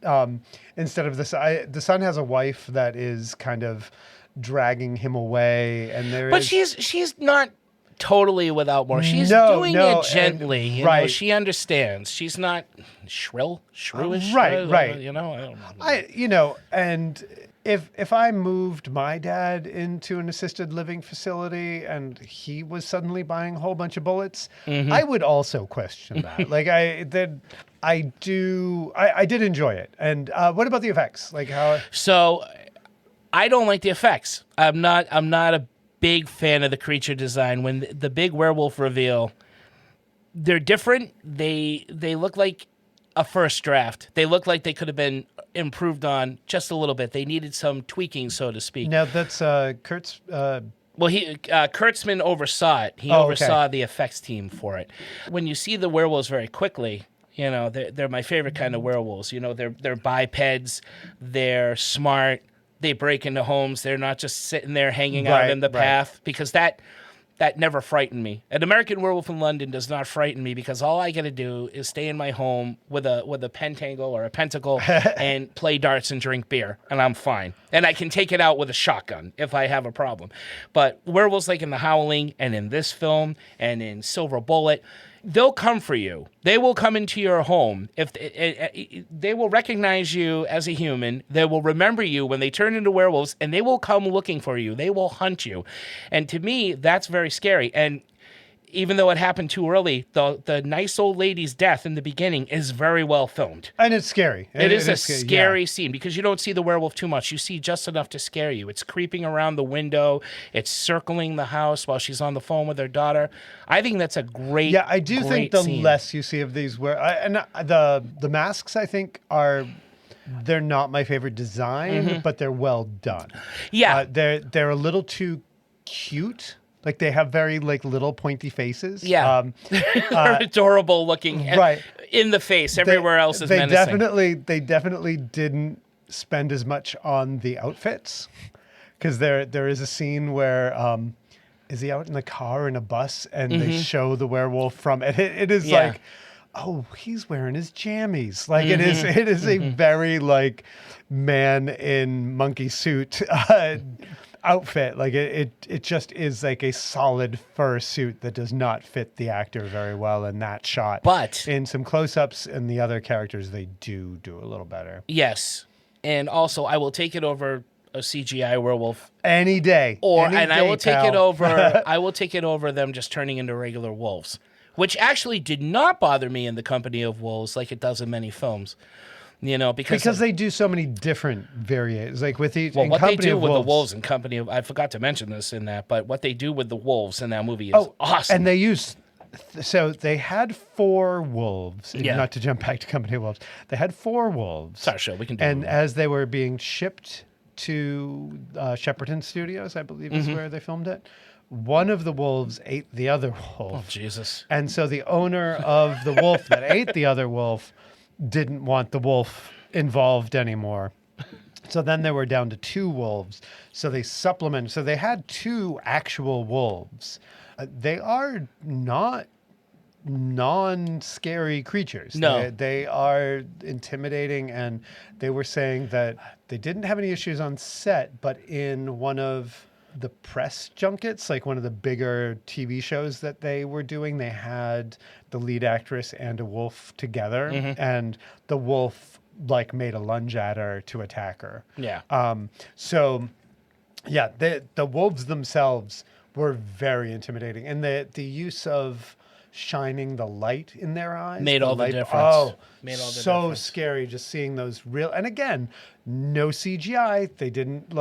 Instead of the son has a wife that is kind of dragging him away. But she's not totally without more. She's doing it gently. Right. She understands. She's not shrewish. Right. I don't know. And if I moved my dad into an assisted living facility and he was suddenly buying a whole bunch of bullets, I would also question that. Like I did enjoy it. And what about the effects? Like how? So I don't like the effects. I'm not a big fan of the creature design. When the big werewolf reveal, they're different. They look like a first draft. They look like they could have been improved on just a little bit. They needed some tweaking, so to speak. Now that's Kurt's. Well, Kurtzman oversaw it. He oversaw the effects team for it. When you see the werewolves very quickly, you know they're my favorite kind of werewolves. You know they're bipeds. They're smart. They break into homes. They're not just sitting there hanging out in the path, because that never frightened me. An American Werewolf in London does not frighten me, because all I got to do is stay in my home with a pentangle or a pentacle and play darts and drink beer, and I'm fine. And I can take it out with a shotgun if I have a problem. But werewolves, like in The Howling and in this film and in Silver Bullet, they'll come for you. They will come into your home. If they will recognize you as a human, they will remember you when they turn into werewolves, and they will come looking for you. They will hunt you. And to me, that's very scary. And even though it happened too early, the nice old lady's death in the beginning is very well filmed. And it's scary. It is a scary scene, because you don't see the werewolf too much. You see just enough to scare you. It's creeping around the window. It's circling the house while she's on the phone with her daughter. I think that's a great Yeah, I do think the scene. less you see of these, the masks, I think, they're not my favorite design, but they're well done. Yeah. They're a little too cute. Like they have very little pointy faces. Yeah, they're adorable looking. Right in the face. Everywhere else is menacing. They definitely didn't spend as much on the outfits, because there is a scene where is he out in the car in a bus and they show the werewolf from it. It is like, oh, he's wearing his jammies. Like it is a very man in monkey suit. Outfit. Like it just is like a solid fur suit that does not fit the actor very well in that shot. But in some close-ups and the other characters, they do a little better. Yes. And also, I will take it over a CGI werewolf any day. I will take it over I will take it over them just turning into regular wolves, which actually did not bother me in The Company of Wolves like it does in many films. You know, because they do so many different variations. Like with each, what they do with the wolves in Company of, I forgot to mention this in that, but what they do with the wolves in that movie is awesome. And they use, so they had 4 wolves. Not to jump back to Company of Wolves, they had 4 wolves. It's our show. We can do. And as they were being shipped to Shepperton Studios, I believe is where they filmed it, one of the wolves ate the other wolf. Oh Jesus! And so the owner of the wolf that ate the other wolf didn't want the wolf involved anymore. So then they were down to 2 wolves. So they supplemented. So they had 2 actual wolves. They are not non-scary creatures. No. They are intimidating, and they were saying that they didn't have any issues on set, but in one of the press junkets, like one of the bigger TV shows that they were doing, they had the lead actress and a wolf together, and the wolf made a lunge at her to attack her. Yeah. So yeah, the wolves themselves were very intimidating, and the use of shining the light in their eyes made all the difference. Oh, made all the so difference. scary just seeing those real. And again, no CGI. They didn't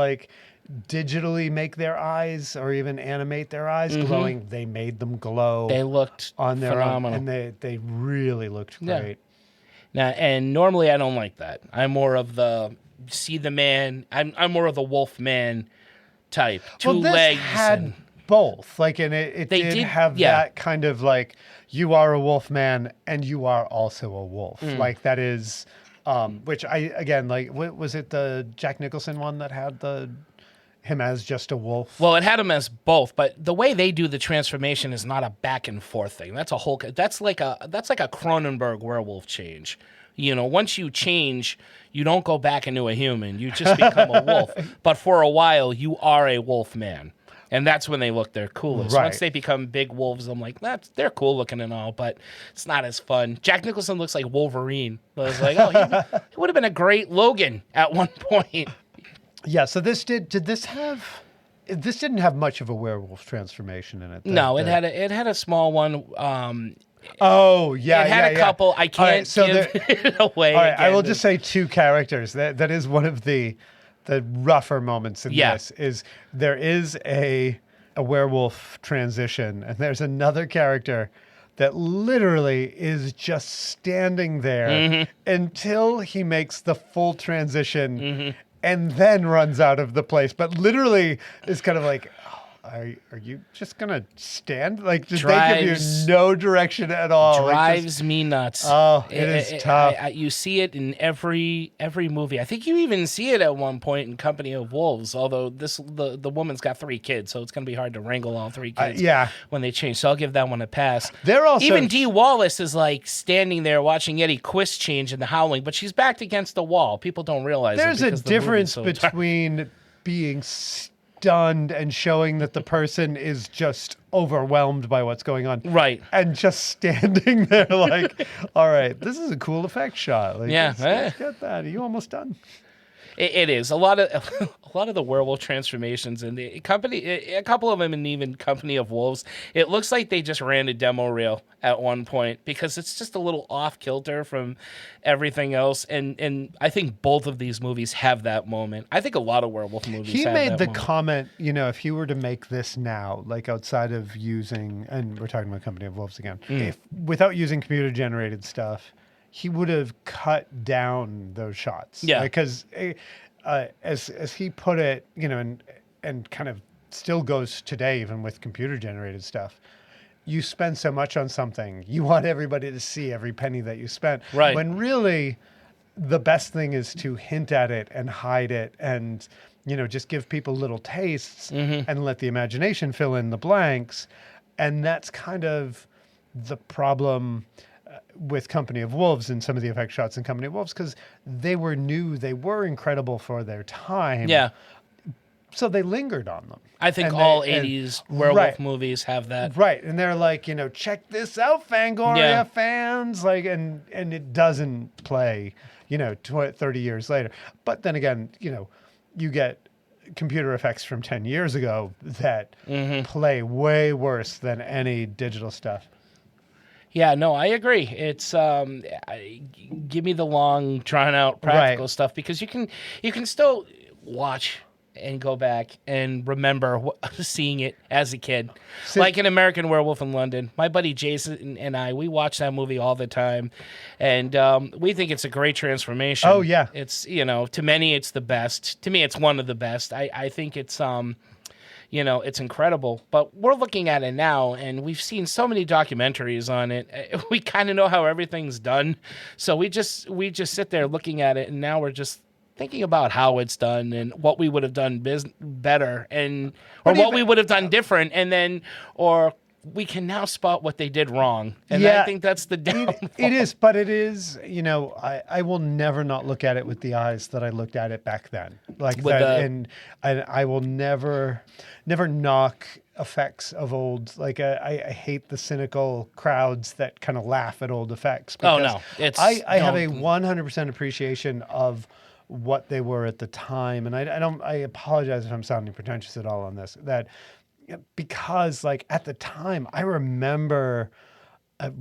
digitally make their eyes or even animate their eyes glowing. They made them glow. They looked on their phenomenal. own, and they really looked great. Now, and normally I don't like that. I'm more of the see the man. I'm more of the wolf man type. 2 legs. Had both. And it did have that kind of you are a wolf man and you are also a wolf. That is which what was it, the Jack Nicholson one that had him as just a wolf? Well, it had him as both, but the way they do the transformation is not a back and forth thing. That's like a Cronenberg werewolf change. You know, once you change, you don't go back into a human. You just become a wolf. But for a while, you are a wolf man. And that's when they look their coolest. Right. Once they become big wolves, I'm like, they're cool looking and all, but it's not as fun. Jack Nicholson looks like Wolverine. I was like, he would have been a great Logan at one point. Yeah. So this did this have? This didn't have much of a werewolf transformation in it. No, it had a small one. Oh yeah, it had a couple. I can't give it away. All right, I will again. just say two characters. That is one of the rougher moments in this. Is there is a werewolf transition, and there's another character that literally is just standing there until he makes the full transition and then runs out of the place. But literally is kind of like, are you just going to stand? Like, they give you no direction at all. Drives me nuts. Oh, it is tough. You see it in every movie. I think you even see it at one point in Company of Wolves, although the woman's got 3 kids, so it's going to be hard to wrangle all 3 kids when they change. So I'll give that one a pass. They're also... Even Dee Wallace is like standing there watching Eddie Quist change in The Howling, but she's backed against the wall. People don't realize there's it a difference between being stunned and showing that the person is just overwhelmed by what's going on. Right. And just standing there like, all right, this is a cool effect shot. Like, let's get that. Are you almost done? It is. A lot of the werewolf transformations in the company, a couple of them in even Company of Wolves, it looks like they just ran a demo reel at one point because it's just a little off kilter from everything else. And I think both of these movies have that moment. I think a lot of werewolf movies He have made that the moment. comment, if you were to make this now, like outside of using, and we're talking about Company of Wolves again, if without using computer generated stuff, he would have cut down those shots. Yeah. Because as he put it, and kind of still goes today, even with computer generated stuff, you spend so much on something, you want everybody to see every penny that you spent. Right. When really the best thing is to hint at it and hide it and, just give people little tastes and let the imagination fill in the blanks. And that's kind of the problem with Company of Wolves and some of the effect shots in Company of Wolves, because they were new, they were incredible for their time. Yeah. So they lingered on them. I think all 80s werewolf movies have that. Right. And they're like, check this out, Fangoria fans. Like, and it doesn't play, 30 years later. But then again, you get computer effects from 10 years ago that play way worse than any digital stuff. Yeah, no, I agree. It's give me the long, drawn out practical stuff, because you can still watch and go back and remember seeing it as a kid. Like in American Werewolf in London, my buddy Jason and I, we watch that movie all the time, and we think it's a great transformation. Oh yeah, it's to many it's the best. To me, it's one of the best. I think it's it's incredible. But we're looking at it now, and we've seen so many documentaries on it. We kind of know how everything's done. So we just sit there looking at it, and now we're just thinking about how it's done and what we would have done better, or what we would have done different, or we can now spot what they did wrong. And I think that's the downfall. It is, but it is, I will never not look at it with the eyes that I looked at it back then. Like that, and I will never knock effects of old. Like I hate the cynical crowds that kind of laugh at old effects. Oh no, I have a 100% appreciation of what they were at the time, and I apologize if I'm sounding pretentious at all on this. Because at the time, I remember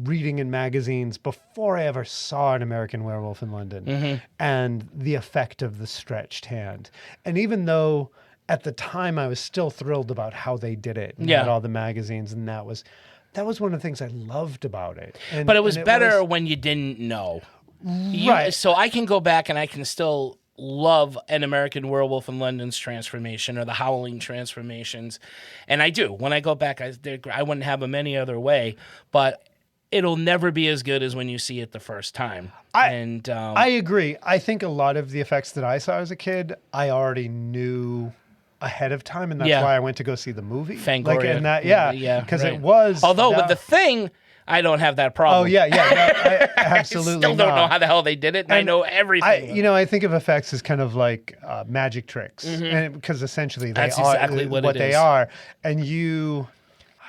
reading in magazines before I ever saw an American Werewolf in London and the effect of the stretched hand. And even though at the time I was still thrilled about how they did it and had all the magazines, and that was one of the things I loved about it. But it was better when you didn't know. Right. So I can go back and I can still love an American Werewolf in London's transformation or the Howling transformations. And I do. When I go back, I wouldn't have them any other way. But it'll never be as good as when you see it the first time. I agree. I think a lot of the effects that I saw as a kid, I already knew ahead of time, and that's why I went to go see the movie. Fangoria. Because it was... Although with The Thing, I don't have that problem. Oh, yeah. No, I absolutely I still don't know how the hell they did it, and I know everything. I think of effects as kind of like magic tricks, and because essentially that's they are exactly what they are. And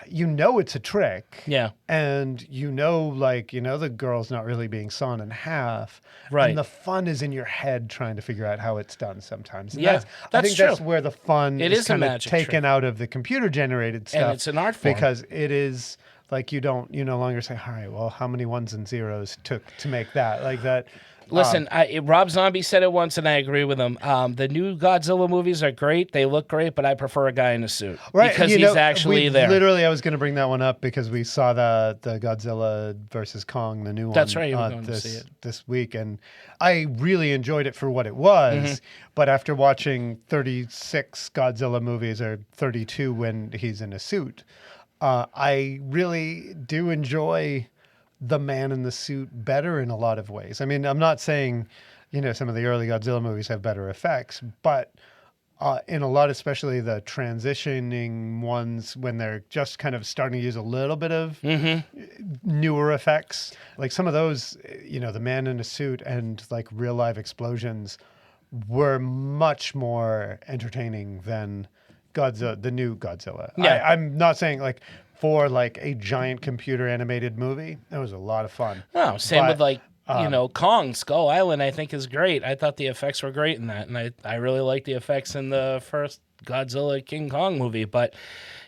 you know it's a trick. Yeah. And the girl's not really being sawn in half. Right. And the fun is in your head trying to figure out how it's done sometimes. And Yeah, I think true. that's where the fun It is is a kind of magic taken trick. out of the computer-generated stuff. And it's an art form. Because it is, like, you no longer say, all right, well, how many ones and zeros took to make that? Like that. Listen, Rob Zombie said it once, and I agree with him. The new Godzilla movies are great. They look great, but I prefer a guy in a suit. Right, because he's actually there. Literally, I was going to bring that one up because we saw the Godzilla versus Kong, the new one. That's right, you were going to see it. This week, and I really enjoyed it for what it was. Mm-hmm. But after watching 36 Godzilla movies, or 32 when he's in a suit, I really do enjoy the man in the suit better in a lot of ways. I mean, I'm not saying, some of the early Godzilla movies have better effects, but in a lot, especially the transitioning ones when they're just kind of starting to use a little bit of newer effects, like some of those, the man in a suit and like real live explosions were much more entertaining than Godzilla, the new Godzilla. Yeah. I'm not saying like for like a giant computer animated movie, it was a lot of fun. Oh, same with like, Kong, Skull Island, I think is great. I thought the effects were great in that. And I really liked the effects in the first Godzilla King Kong movie. But,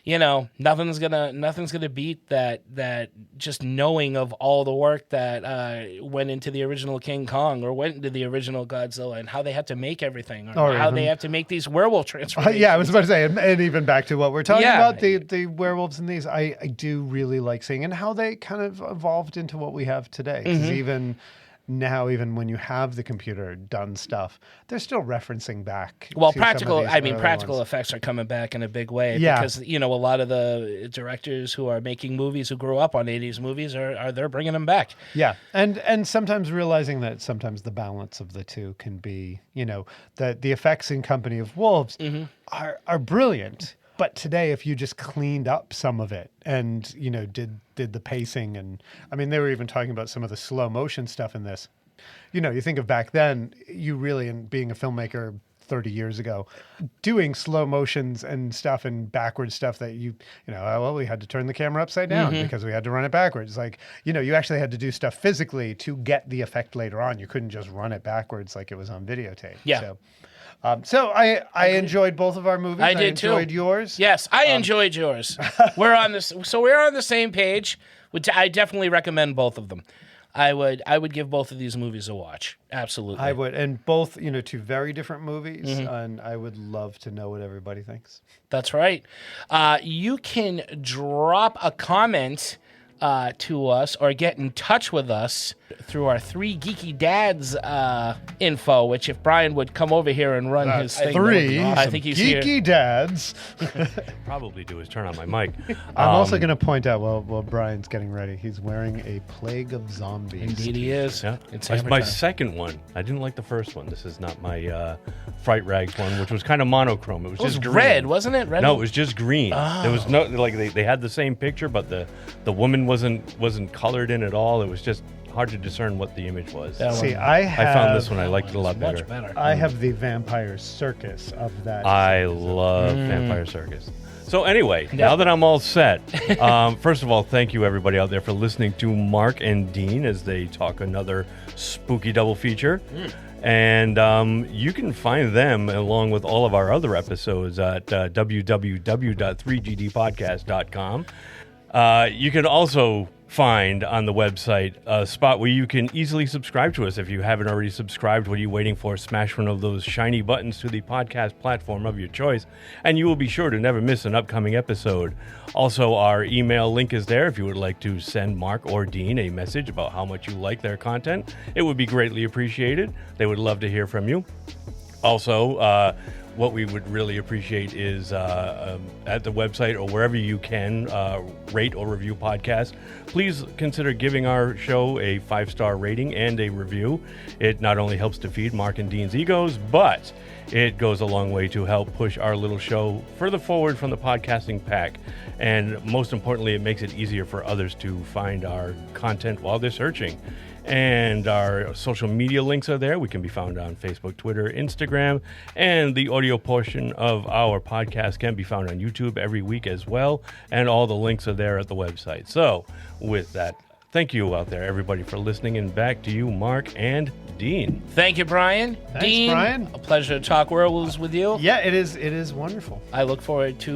nothing's gonna beat that just knowing of all the work that went into the original King Kong or went into the original Godzilla and how they had to make everything or how they have to make these werewolf transformations. Yeah, I was about to say, and even back to what we're talking about, the werewolves in these, I do really like seeing and how they kind of evolved into what we have today. Because even now, even when you have the computer done stuff, they're still referencing back. Well, to practical practical effects are coming back in a big way. Yeah. Because, a lot of the directors who are making movies who grew up on 80s movies they're bringing them back. Yeah. And sometimes realizing that sometimes the balance of the two can be, the effects in Company of Wolves are brilliant. But today, if you just cleaned up some of it and, did the pacing and, I mean, they were even talking about some of the slow motion stuff in this. You think of back then, you really, in being a filmmaker 30 years ago, doing slow motions and stuff and backwards stuff that we had to turn the camera upside down because we had to run it backwards. Like, you actually had to do stuff physically to get the effect later on. You couldn't just run it backwards like it was on videotape. Yeah. So I enjoyed both of our movies. I did too. Enjoyed yours. Yes, I enjoyed yours. We're on the same page. I definitely recommend both of them. I would give both of these movies a watch. Absolutely. I would, and both, two very different movies, and I would love to know what everybody thinks. That's right. You can drop a comment to us or get in touch with us through our 3 Geeky Dads info, which if Brian would come over here and run his thing. 3 awesome. I think he's Geeky here. Dads. Probably do is turn on my mic. I'm also going to point out while Brian's getting ready, he's wearing a Plague of Zombies. Indeed he is. Yeah. It's my second one. I didn't like the first one. This is not my Fright Rags one, which was kind of monochrome. It was just green. Red, wasn't it? Red. No, it was just green. Oh. There was no they had the same picture, but the woman wasn't colored in at all. It was just hard to discern what the image was. See, I found this one. I liked it a lot better. I have the Vampire Circus of that. I love Vampire Circus. So anyway, now that I'm all set, first of all, thank you everybody out there for listening to Marc and Dean as they talk another spooky double feature. And you can find them along with all of our other episodes at www.3gdpodcast.com. You can also find on the website a spot where you can easily subscribe to us. If you haven't already subscribed, what are you waiting for? Smash one of those shiny buttons to the podcast platform of your choice, and you will be sure to never miss an upcoming episode. Also, our email link is there if you would like to send Marc or Dean a message about how much you like their content. It would be greatly appreciated. They would love to hear from you. Also, what we would really appreciate is at the website or wherever you can rate or review podcasts, please consider giving our show a 5-star rating and a review. It not only helps to feed Marc and Dean's egos, but it goes a long way to help push our little show further forward from the podcasting pack. And most importantly, it makes it easier for others to find our content while they're searching. And our social media links are there. We can be found on Facebook, Twitter, Instagram, and the audio portion of our podcast can be found on YouTube every week as well. And all the links are there at the website. So with that, thank you out there, everybody, for listening. And back to you, Mark and Dean. Thank you, Brian. Thanks, Dean, Brian. A pleasure to talk werewolves with you. Yeah, it is. It is wonderful. I look forward to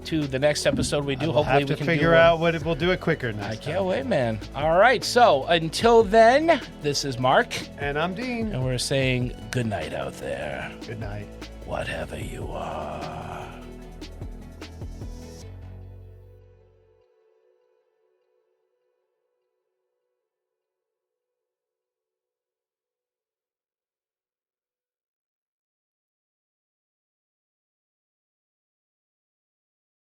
the next episode we do. We'll Hopefully, have to we can figure out what we'll do it quicker next I can't time. wait, man. All right. So until then, this is Mark, and I'm Dean, and we're saying good night out there. Good night, whatever you are.